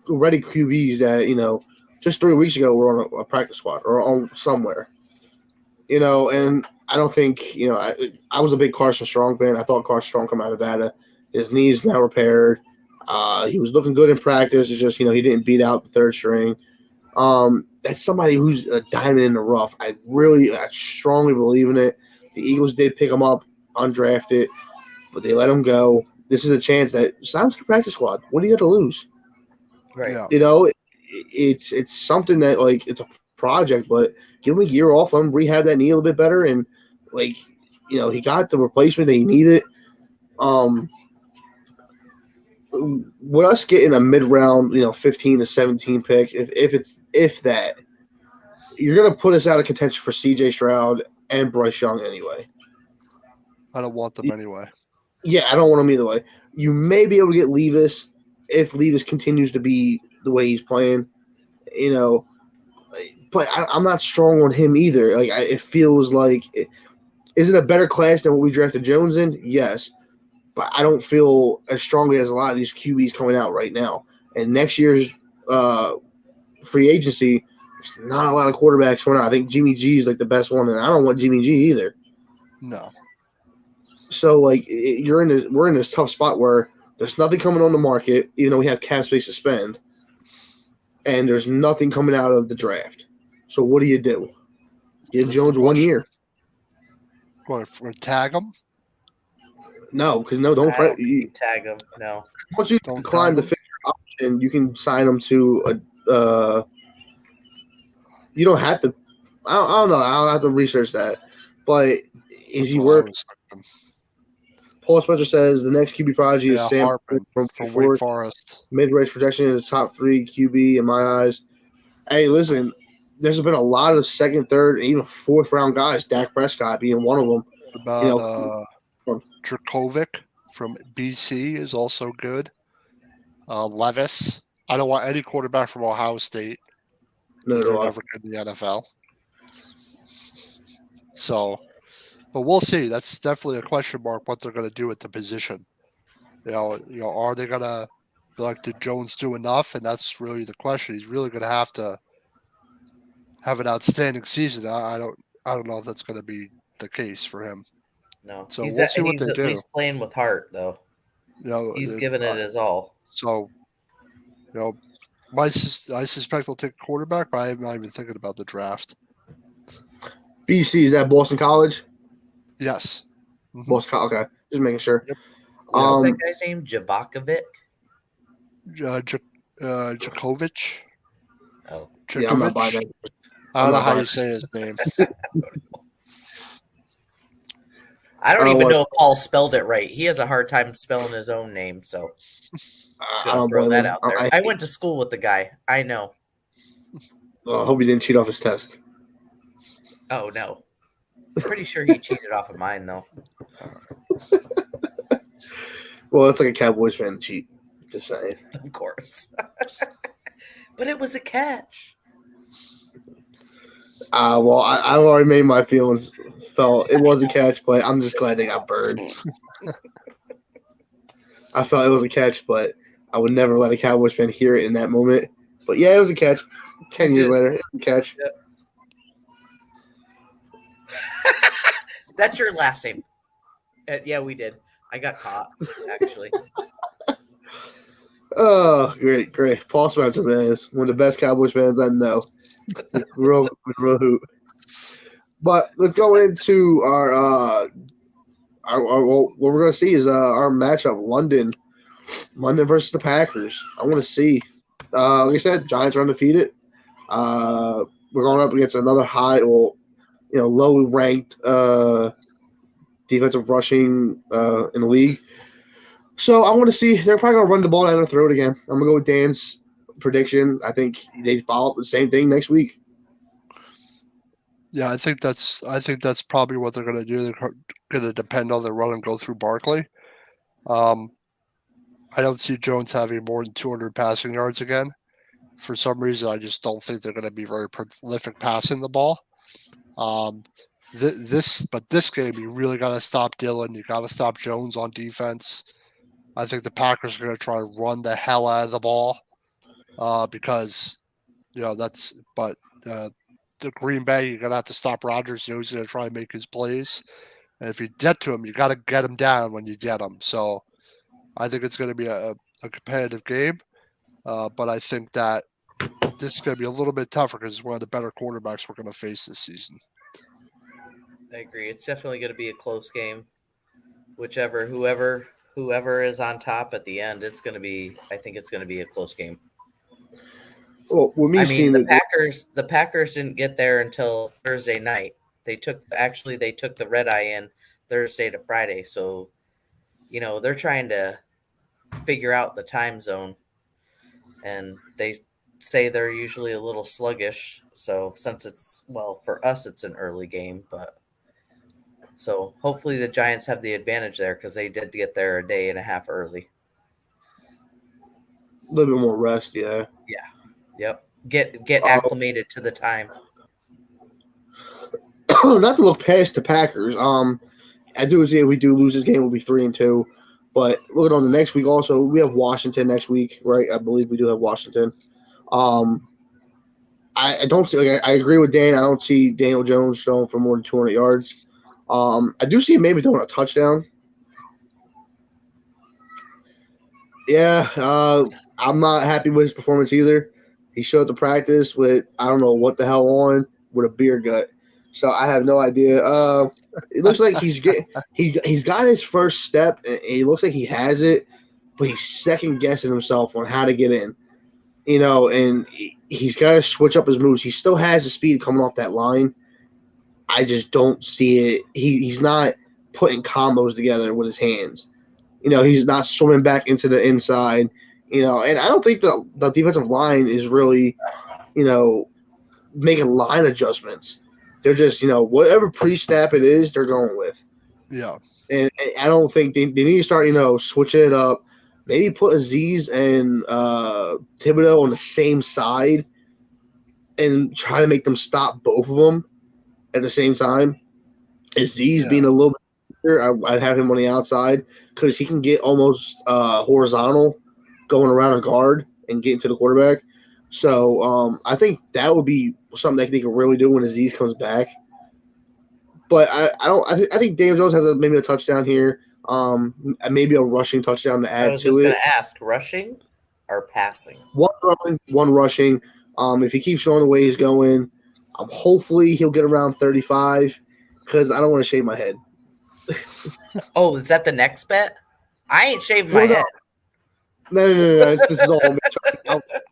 ready QBs that just 3 weeks ago were on a practice squad or on somewhere. And I don't think I was a big Carson Strong fan. I thought Carson Strong come out of Nevada. His knees now repaired. He was looking good in practice. It's just he didn't beat out the third string. That's somebody who's a diamond in the rough. I strongly believe in it. The Eagles did pick him up undrafted, but they let him go. This is a chance that signs the practice squad. What do you got to lose? right. Yeah. It's something that it's a project, but give him a year off, let him rehab that knee a little bit better, and he got the replacement that he needed. With us getting a mid-round, 15 to 17 pick, if that, you're gonna put us out of contention for C.J. Stroud and Bryce Young anyway. I don't want them anyway. Yeah, I don't want them either way. You may be able to get Levis if Levis continues to be the way he's playing, but I'm not strong on him either. It feels like, is it a better class than what we drafted Jones in? Yes, but I don't feel as strongly as a lot of these QBs coming out right now. And next year's free agency, there's not a lot of quarterbacks coming out. I think Jimmy G is the best one, and I don't want Jimmy G either. No. So we're in this tough spot where there's nothing coming on the market, even though we have cap space to spend, and there's nothing coming out of the draft. So what do? Give That's Jones the 1 question. year. What, tag him? No, because don't I don't think you tag him. No. Once you Don't decline the tag him? fifth option, you can sign him to a. You don't have to. I don't know. I'll have to research that. But is That's he what I worth? was thinking. Paul Spencer says the next QB prodigy is Yeah, Sam Harpin from from Wake Wake Forest. Mid-range protection is top 3 QB in my eyes. Hey, listen, there's been a lot of second, third, and even fourth round guys. Dak Prescott being one of them. About Dracovic from BC is also good. Levis. I don't want any quarterback from Ohio State because they're never good in the NFL. So, but we'll see. That's definitely a question mark what they're going to do at the position. Are they gonna did Jones do enough? And that's really the question. He's really gonna have to have an outstanding season. I don't know if that's gonna be the case for him. No, So we'll see what he's they at do. least playing with heart, though. He's giving it his all. So, I suspect they'll take a quarterback, but I'm not even thinking about the draft. BC, is that Boston College? Yes. Mm-hmm. Boston College, okay. Just making sure. Yep. What's that guy's name? Javakovic? Djokovic. Oh. Yeah, I'm not buying that. I don't know how you say his name. I don't even know if Paul spelled it right. He has a hard time spelling his own name, so just gonna throw that out there. I went to school with the guy. I know. I hope he didn't cheat off his test. Oh no. Pretty sure he cheated off of mine though. Well, it's like a Cowboys fan cheat. Just saying. Of course. But it was a catch. Well, I've already made my feelings felt. It was a catch, but I'm just glad they got burned. I felt it was a catch, but I would never let a Cowboys fan hear it in that moment. But yeah, it was a catch. 10 years later, it was a catch. Yep. That's your last name. Yeah, we did. I got caught, actually. Oh, great. Paul Spencer, man, is one of the best Cowboys fans I know. real hoot. But let's go into our what we're going to see is our matchup, London versus the Packers. I want to see. Like I said, Giants are undefeated. We're going up against another low ranked defensive rushing in the league. So I want to see. They're probably going to run the ball down their throat again. I'm going to go with Dan's prediction. I think they follow up the same thing next week. Yeah, I think that's probably what they're going to do. They're going to depend on the run and go through Barkley. I don't see Jones having more than 200 passing yards again. For some reason, I just don't think they're going to be very prolific passing the ball. This game, you really got to stop Dillon. You got to stop Jones on defense. I think the Packers are going to try to run the hell out of the ball because, that's. But the Green Bay, you're going to have to stop Rodgers. He's going to try and make his plays. And if you get to him, you got to get him down when you get him. So I think it's going to be a competitive game. But I think that this is going to be a little bit tougher because it's one of the better quarterbacks we're going to face this season. I agree. It's definitely going to be a close game. Whoever is on top at the end, I think it's going to be a close game. Well, the Packers didn't get there until Thursday night. They took the red eye in Thursday to Friday. So, they're trying to figure out the time zone, and they say they're usually a little sluggish. So since for us, it's an early game, but so hopefully the Giants have the advantage there because they did get there a day and a half early. A little bit more rest, yeah. Yeah. Yep. Get acclimated to the time. Not to look past the Packers. I do see if we do lose this game, we'll be 3-2. But looking on the next week, also we have Washington next week, right? I believe we do have Washington. I don't see. I agree with Dan. I don't see Daniel Jones throwing for more than 200 yards. I do see him maybe throwing a touchdown. Yeah, I'm not happy with his performance either. He showed up to practice with I don't know what the hell on with a beer gut. So I have no idea. It looks like he's got his first step, and he looks like he has it, but he's second guessing himself on how to get in. And he's got to switch up his moves. He still has the speed coming off that line. I just don't see it. He's not putting combos together with his hands. He's not swimming back into the inside. And I don't think the defensive line is really, making line adjustments. They're just, whatever pre-snap it is, they're going with. Yeah. And I don't think they need to start, switching it up. Maybe put Aziz and Thibodeau on the same side and try to make them stop both of them at the same time. Aziz being a little bit I'd have him on the outside because he can get almost horizontal going around a guard and getting to the quarterback. So I think that would be something that they can really do when Aziz comes back. But I don't. I think Daniel Jones has maybe a touchdown here, maybe a rushing touchdown to I add was to just going it. to ask, rushing or passing? One throwing, one rushing. If he keeps going the way he's going, hopefully he'll get around 35 because I don't want to shave my head. Oh, is that the next bet? I ain't shaving my Well, no, head. no. This is all.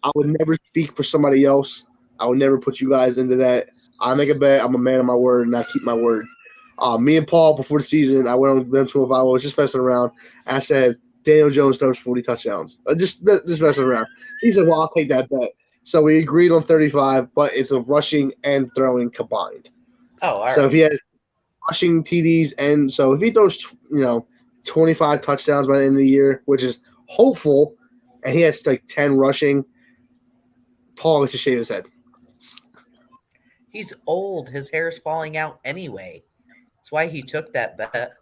I would never speak for somebody else. I would never put you guys into that. I make a bet. I'm a man of my word, and I keep my word. Me and Paul before the season, I went on them 12. I was just messing around. And I said Daniel Jones throws 40 touchdowns. Just messing around. He said, "Well, I'll take that bet." So we agreed on 35, but it's a rushing and throwing combined. Oh, all So if right. he has rushing TDs, and so if he throws 25 touchdowns by the end of the year, which is hopeful, and he has like 10 rushing, Paul gets to shave his head. He's old. His hair's falling out anyway. That's why he took that bet.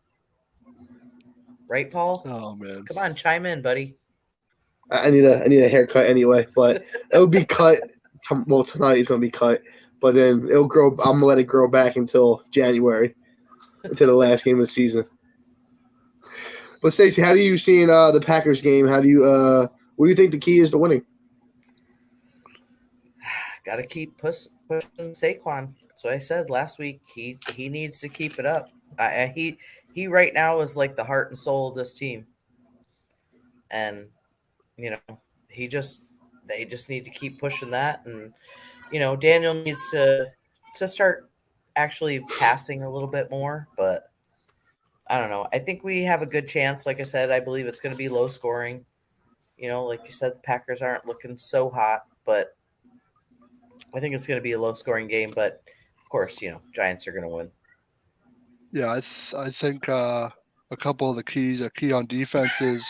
Right, Paul? Oh man. Come on, chime in, buddy. I need a haircut anyway, but it'll be cut. Well, tonight it's gonna be cut, but then it'll grow. I'm gonna let it grow back until January, until the last game of the season. But Stacey, how do you see the Packers game? How do you what do you think the key is to winning? Got to keep pushing Saquon. That's what I said last week. He needs to keep it up. He right now is like the heart and soul of this team, and you know they just need to keep pushing that, and Daniel needs to start actually passing a little bit more, but I don't know. I think we have a good chance. Like I said, I believe it's going to be low scoring. Like you said, the Packers aren't looking so hot, but I think it's going to be a low scoring game. But of course, Giants are going to win. Yeah, I think a couple of the keys. A key on defense is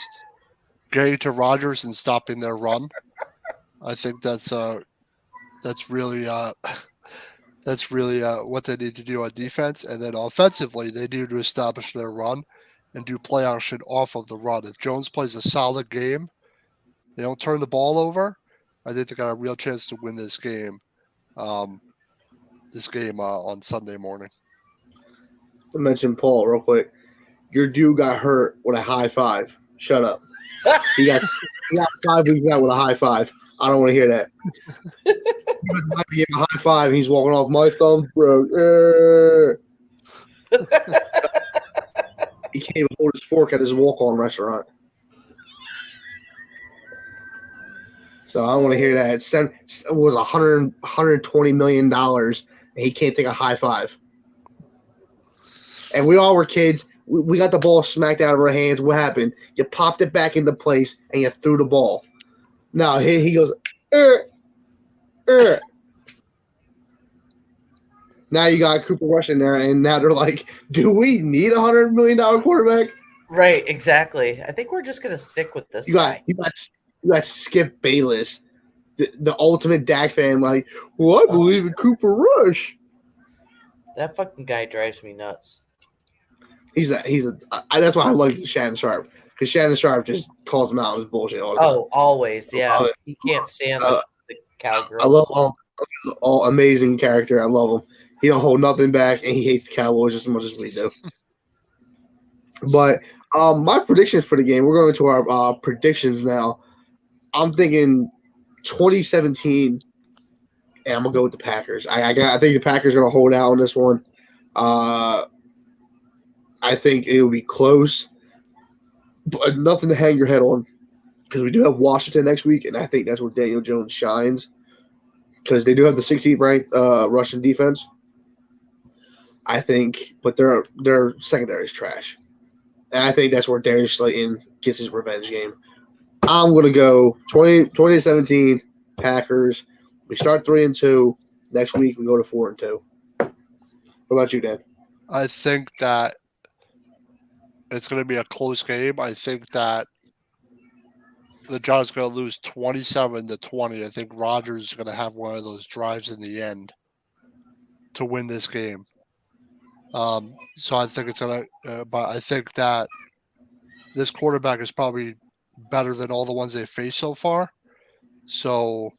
getting to Rodgers and stopping their run. I think that's really what they need to do on defense, and then offensively they need to establish their run and do play action off of the run. If Jones plays a solid game, they don't turn the ball over, I think they got a real chance to win this game. On Sunday morning. To mention Paul real quick, your dude got hurt with a high five. Shut up. He got 5 weeks out with a high five. I don't want to hear that. He might be giving a high five. He's walking off my thumbs, bro. He can't even hold his fork at his walk-on restaurant. So I don't want to hear that. It was $120 million, and he can't take a high five. And we all were kids. We got the ball smacked out of our hands. What happened? You popped it back into place, and you threw the ball. Now he goes, Now you got Cooper Rush in there, and now they're like, do we need a $100 million quarterback? Right, exactly. I think we're just going to stick with this guy. You got Skip Bayless, the ultimate Dak fan. Like, well, I believe in Cooper Rush. That fucking guy drives me nuts. That's why I like Shannon Sharp, because Shannon Sharp just calls him out on his bullshit all the time. Oh, always, yeah. He can't stand the cowgirls. I love all amazing character. I love him. He don't hold nothing back, and he hates the Cowboys just as much as we do. But my predictions for the game, we're going to our predictions now. I'm thinking 2017, and I'm gonna go with the Packers. I think the Packers are gonna hold out on this one. I think it will be close, but nothing to hang your head on, because we do have Washington next week, and I think that's where Daniel Jones shines, because they do have the 16th ranked Russian defense. I think, but their secondary is trash, and I think that's where Darius Slayton gets his revenge game. I'm gonna go 2017 Packers. We start 3-2. Next week we go to 4-2. What about you, Dan? I think that it's going to be a close game. I think that the Giants are going to lose 27-20. I think Rodgers is going to have one of those drives in the end to win this game. So I think it's gonna. But I think that this quarterback is probably better than all the ones they faced so far. So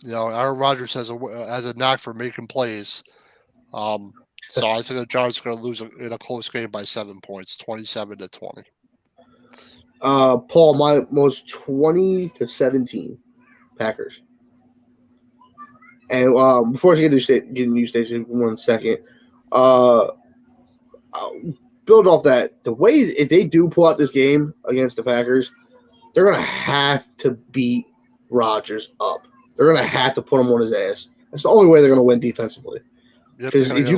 Aaron Rodgers has a knack for making plays. So I think the Giants are going to lose in a close game by 7 points, 27-20. Paul, my most 20-17 Packers. And before I get to you, Stacey, 1 second. I'll build off that. The way if they do pull out this game against the Packers, they're gonna have to beat Rodgers up. They're gonna have to put him on his ass. That's the only way they're gonna win defensively. Yep, Because if you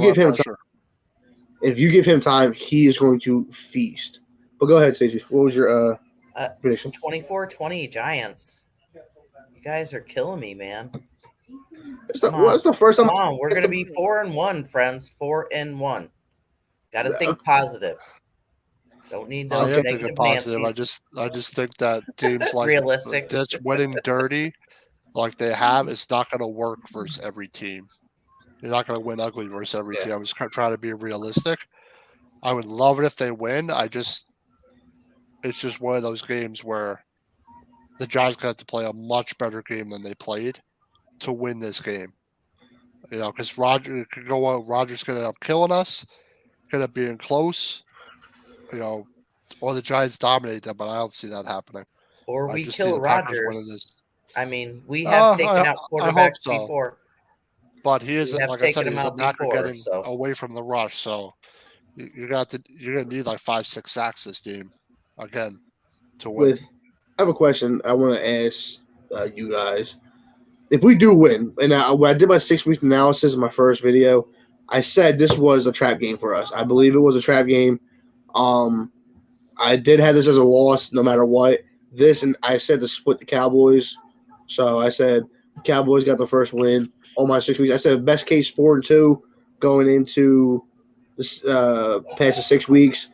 give him time, he is going to feast. But go ahead, Stacey. What was your prediction? 24-20 Giants. You guys are killing me, man. It's the first time. Come on, we're gonna be 4-1, friends. 4-1. Got to think positive. Don't need those negative positive. I just think that teams like realistic. That's winning dirty, like they have, it's not going to work versus every team. You're not going to win ugly versus every team. I'm just trying to be realistic. I would love it if they win. It's just one of those games where the Giants got to play a much better game than they played to win this game. Because Rodgers could go out. Rodgers could end up killing us. Could end up being close. Or the Giants dominate them, but I don't see that happening. Or we kill Rodgers. I mean, we have taken out quarterbacks before. But he isn't, like I said, he's a knack of getting away from the rush. So you're gonna need like 5-6 sacks this game again to win. I have a question I want to ask you guys. If we do win, and when I did my 6 weeks analysis in my first video, I said this was a trap game for us. I believe it was a trap game. I did have this as a loss no matter what. And I said to split the Cowboys. So I said Cowboys got the first win on my 6 weeks. I said best case 4-2 going into this past the 6 weeks.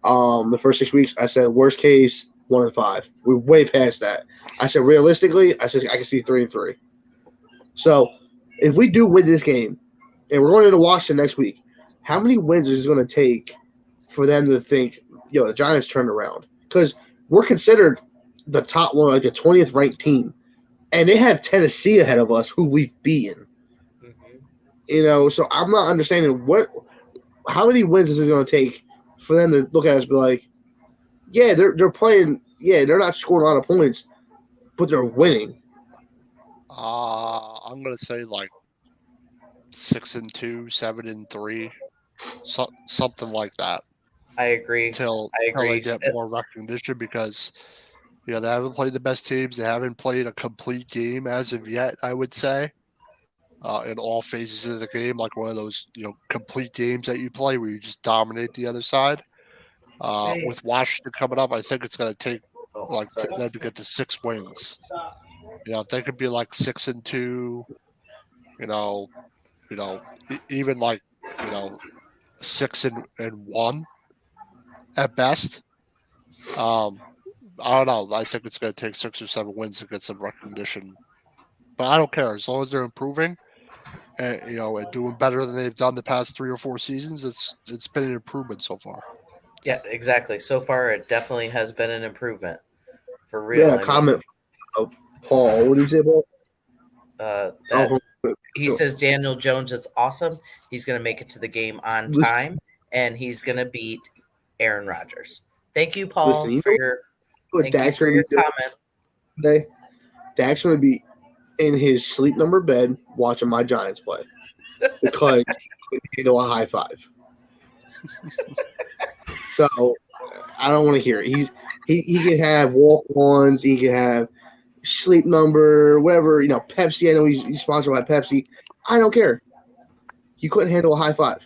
The first 6 weeks, I said worst case 1-5. We're way past that. I said realistically, I can see 3-3. So if we do win this game, and we're going into Washington next week, how many wins is it going to take for them to think, the Giants turned around? Because we're considered the top one, like the 20th ranked team, and they have Tennessee ahead of us, who we've beaten. Mm-hmm. So I'm not understanding how many wins is it going to take for them to look at us and be like, yeah, they're playing, they're not scoring a lot of points, but they're winning. I'm going to say like 6-2, 7-3, something like that. I agree. Until they get more recognition, because they haven't played the best teams. They haven't played a complete game as of yet, I would say, in all phases of the game, like one of those complete games that you play where you just dominate the other side. With Washington coming up, I think it's going to take them to get to 6 wins. If they could be like 6-2, even like 6-1 at best. I don't know. I think it's going to take 6 or 7 wins to get some recognition, but I don't care as long as they're improving and and doing better than they've done the past 3 or 4 seasons. It's been an improvement so far. Yeah, exactly. So far, it definitely has been an improvement for real. Yeah, comment. Paul, what do you say about? He says Daniel Jones is awesome. He's going to make it to the game on time, and he's going to beat Aaron Rodgers. Thank you, Paul, for your comment. Today, Dak's going to be in his sleep number bed watching my Giants play because a high five. So I don't want to hear it. He can have walk-ons. He can have sleep number, whatever. Pepsi. I know he's sponsored by Pepsi. I don't care. You couldn't handle a high five.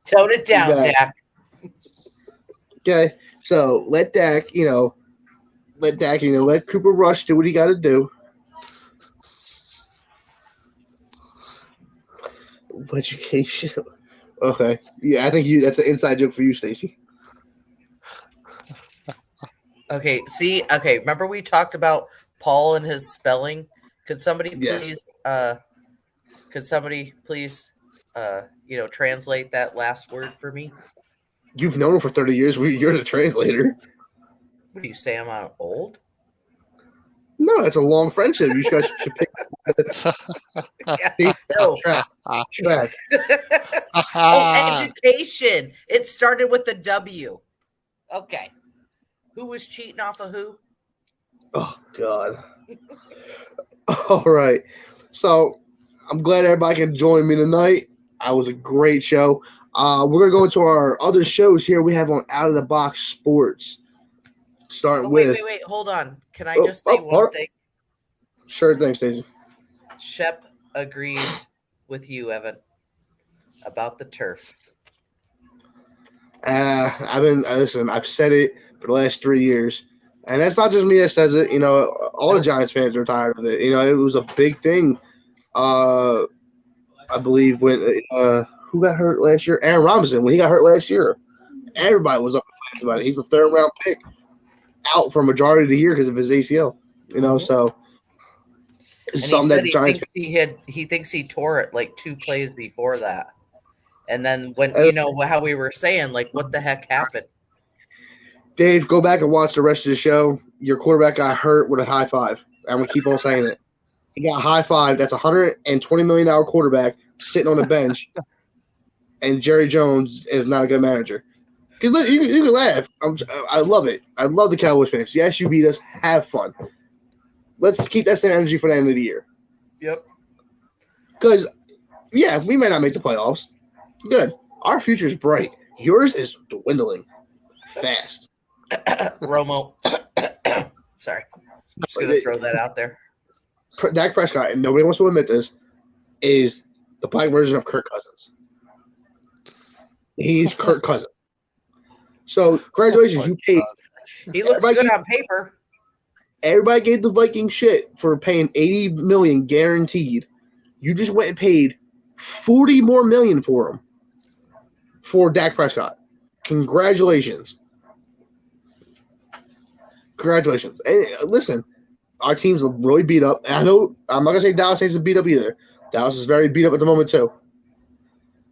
Tone it down, Dak. Okay, so let Dak, let Cooper Rush do what he got to do. Education. Okay, yeah, I think that's an inside joke for you, Stacey. Okay, remember we talked about Paul and his spelling? Could somebody please Could somebody please, translate that last word for me? You've known him for 30 years. You're the translator. What do you say? I'm old? No, that's a long friendship. You guys should pick Yeah, no. track. Education. It started with a W. Okay. Who was cheating off of who? Oh, God. All right. So I'm glad everybody can join me tonight. It was a great show. We're going to go into our other shows here we have on Out of the Box Sports. Starting with. Wait. Hold on. Can I just say one thing? Sure thing, Stacey. Shep agrees with you, Evan, about the turf. I've said it for the last 3 years. And that's not just me that says it. All the Giants fans are tired of it. It was a big thing. I believe when who got hurt last year? Aaron Robinson. When he got hurt last year, everybody was up about it. He's a 3rd-round pick, out for a majority of the year because of his ACL. So it's something that the Giants he thinks he tore it like 2 plays before that. And then when how we were saying, like, what the heck happened? Dave, go back and watch the rest of the show. Your quarterback got hurt with a high five. I'm going to keep on saying it. He got high five. That's a $120 million quarterback sitting on the bench, and Jerry Jones is not a good manager. Because you can laugh. I love it. I love the Cowboys fans. Yes, you beat us. Have fun. Let's keep that same energy for the end of the year. Yep. Because, yeah, we may not make the playoffs. Good. Our future is bright. Yours is dwindling fast. Romo. Sorry. I'm just going to throw that out there. Dak Prescott, and nobody wants to admit this, is the black version of Kirk Cousins. He's Kirk Cousins. So, congratulations. You paid. He looks good on paper. Everybody gave the Vikings shit for paying $80 million guaranteed. You just went and paid $40 more million for him for Dak Prescott. Congratulations. Congratulations. And listen, our team's really beat up. And I know I'm not gonna say Dallas is beat up either. Dallas is very beat up at the moment too.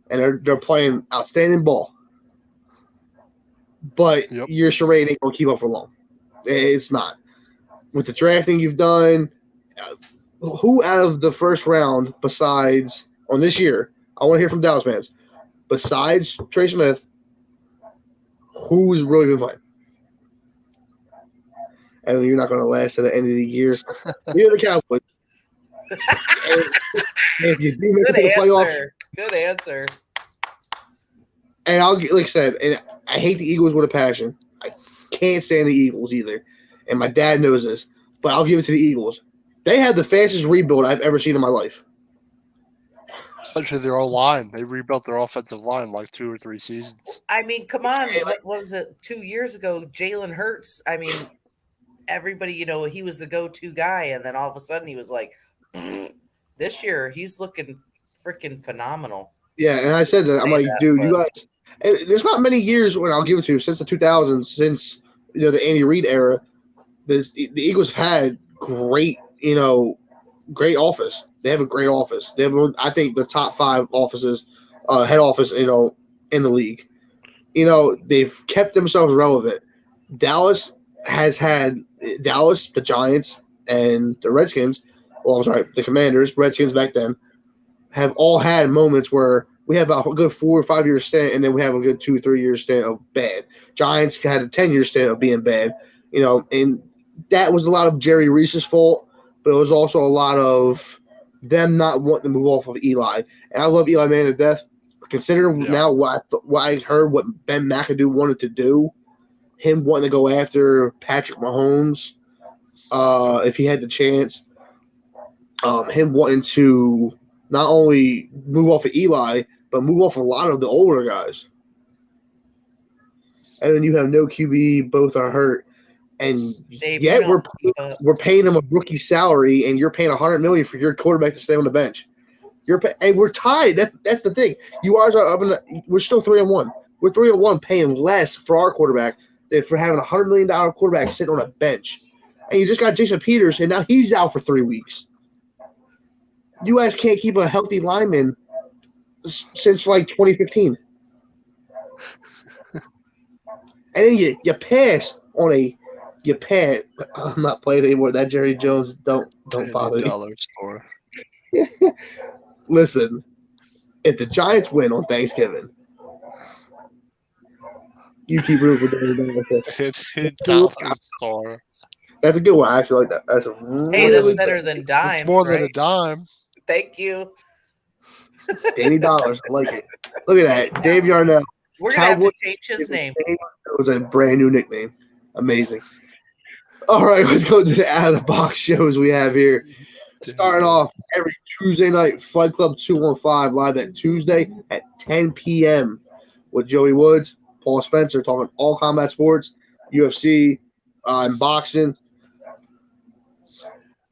And they're playing outstanding ball. But your charade ain't gonna keep up for long. It's not. With the drafting you've done, who out of the first round besides on this year, I want to hear from Dallas fans, besides Trey Smith, who's really been playing? And you're not going to last to the end of the year. You're the Cowboys. and if you do make the playoffs, good answer. And like I said, and I hate the Eagles with a passion. I can't stand the Eagles either. And my dad knows this, but I'll give it to the Eagles. They had the fastest rebuild I've ever seen in my life. Especially their O-line. They rebuilt their offensive line like 2 or 3 seasons. I mean, come on. What was it 2 years ago? Jalen Hurts. I mean, everybody, he was the go-to guy. And then all of a sudden he was like, this year he's looking freaking phenomenal. Yeah, and I said that. I'm like, dude, you guys. And there's not many years when I'll give it to you since the 2000s, since the Andy Reid era. The Eagles have had great office. They have a great office. They have, I think, the top 5 offices, head office, in the league. They've kept themselves relevant. Dallas, the Giants, and the Redskins. Well, I'm sorry, the Commanders, Redskins back then, have all had moments where we have a good 4 or 5 year stint, and then we have a good 2 or 3 year stint of bad. Giants had a 10-year stint of being bad. And that was a lot of Jerry Reese's fault, but it was also a lot of them not wanting to move off of Eli. And I love Eli Manning to death. Considering now what I heard what Ben McAdoo wanted to do, him wanting to go after Patrick Mahomes, if he had the chance, him wanting to not only move off of Eli, but move off a lot of the older guys. And then you have no QB, both are hurt. And yet we're paying him a rookie salary, and you're paying $100 million for your quarterback to stay on the bench. And we're tied. That's the thing. We're still 3-1. We're 3-1, paying less for our quarterback than for having a $100 million quarterback sitting on a bench. And you just got Jason Peters, and now he's out for 3 weeks. You guys can't keep a healthy lineman since like 2015. And then you pass on a you pass. I'm not playing anymore. That Jerry Jones don't bother me. $10 store. Listen, if the Giants win on Thanksgiving, you keep rooting for Jerry Jones. $10 store. That's a good one. I actually like that. That's a Hey, really that's better than dime. It's more than right? a dime. Thank you. $80. I like it. Look at that. Dave Yarnell. We're gonna have to change his name. That was a brand new nickname. Amazing. All right, let's go to the out of the box shows we have here. Starting off every Tuesday night, Fight Club 215 live that Tuesday at 10 p.m. with Joey Woods, Paul Spencer talking all combat sports, UFC, and boxing.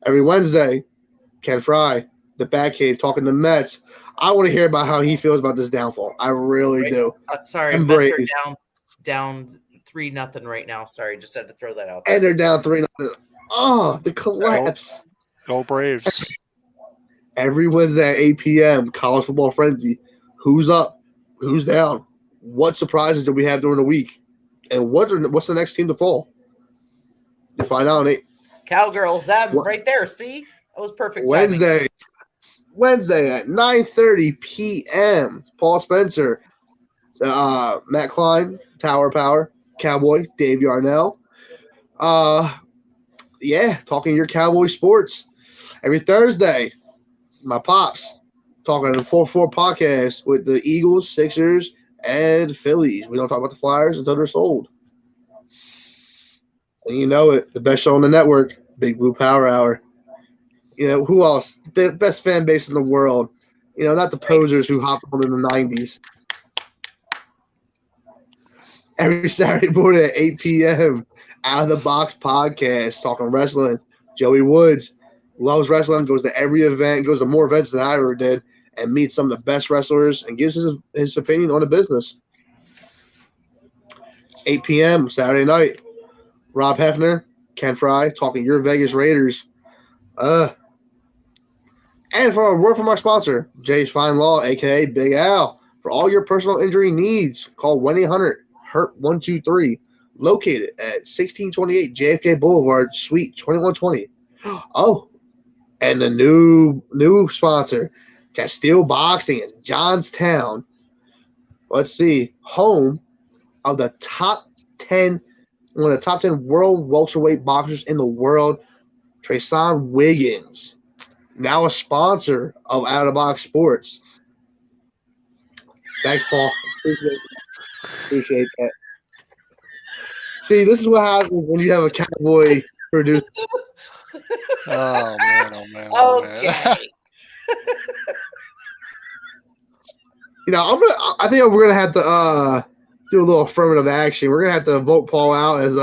Every Wednesday, Ken Fry, the Batcave, talking to Mets. I want to hear about how he feels about this downfall. I really do. Sorry, And Mets Braves. are down 3-0 right now. Sorry, just had to throw that out there. And they're down 3-0. Oh, the collapse. Go Braves. Every Wednesday at 8 p.m., College Football Frenzy. Who's up? Who's down? What surprises do we have during the week? And what's the next team to fall? You find out, Nate. Cowgirls, that right there. See? That was perfect Wednesday at 9:30 p.m. Paul Spencer, Matt Klein, Tower Power, Cowboy, Dave Yarnell. Talking your Cowboy sports. Every Thursday, my pops talking the 4-4 podcast with the Eagles, Sixers, and Phillies. We don't talk about the Flyers until they're sold. And you know it, the best show on the network, Big Blue Power Hour. You know, who else? The best fan base in the world. You know, not the posers who hopped on in the 90s. Every Saturday morning at 8 p.m., Out of the Box podcast, talking wrestling. Joey Woods loves wrestling, goes to every event, goes to more events than I ever did, and meets some of the best wrestlers and gives his opinion on the business. 8 p.m. Saturday night, Rob Hefner, Ken Fry, talking your Vegas Raiders. And for a word from our sponsor, Jay's Fine Law, a.k.a. Big Al. For all your personal injury needs, call 1-800-HURT-123. Located at 1628 JFK Boulevard, Suite 2120. Oh, and the new sponsor, Castile Boxing in Johnstown. Let's see, home of the top 10, one of the top 10 world welterweight boxers in the world, Trayson Wiggins, now a sponsor of Out of the Box Sports. Thanks, Paul. Appreciate that. See, this is what happens when you have a Cowboy producer. Oh man! Okay. You know, I think we're gonna have to do a little affirmative action. We're gonna have to vote Paul out as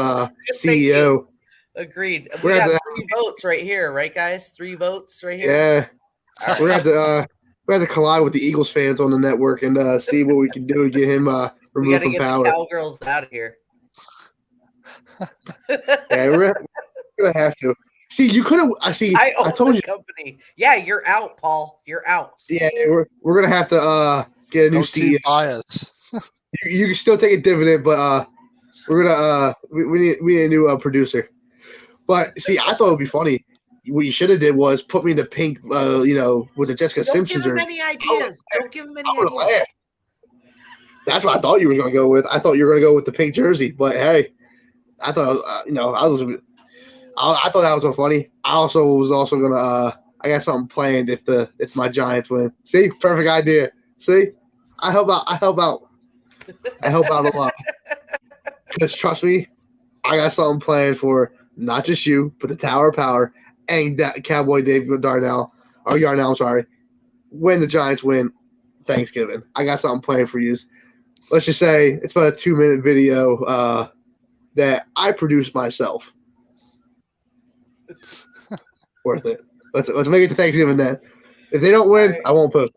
CEO. Agreed. We got 3 votes right here, right, guys? 3 votes right here. Yeah. Right. We're gonna have to collide with the Eagles fans on the network and see what we can do to get him removed from power. We gotta get the Cowgirls out of here. Yeah, we're gonna have to. See, you could have. I told you. Company. Yeah, you're out, Paul. You're out. Yeah, we're gonna have to get a new CEO. Bias. You can still take a dividend, but we're gonna we need a new producer. But see, I thought it would be funny. What you should have did was put me in the pink, with the Jessica Simpson jersey. Don't give him any ideas. Don't give him any ideas. Laugh. That's what I thought you were gonna go with. I thought you were gonna go with the pink jersey, but hey. I thought, I thought that was so funny. I also was gonna, I got something planned if my Giants win. See, perfect idea. See, I help out a lot. Because trust me, I got something planned for not just you, but the Tower of Power and that Cowboy Dave Yarnell. I'm sorry. When the Giants win Thanksgiving, I got something planned for you. Let's just say it's about a 2-minute video. That I produced myself. Worth it. Let's make it to Thanksgiving then. If they don't win, I won't post.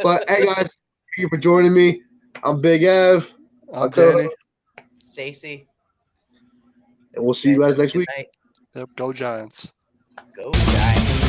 But hey guys, thank you for joining me. I'm Big Ev. I'm Danny. Stacy. And we'll see you guys next week. Yep, go Giants. Go Giants.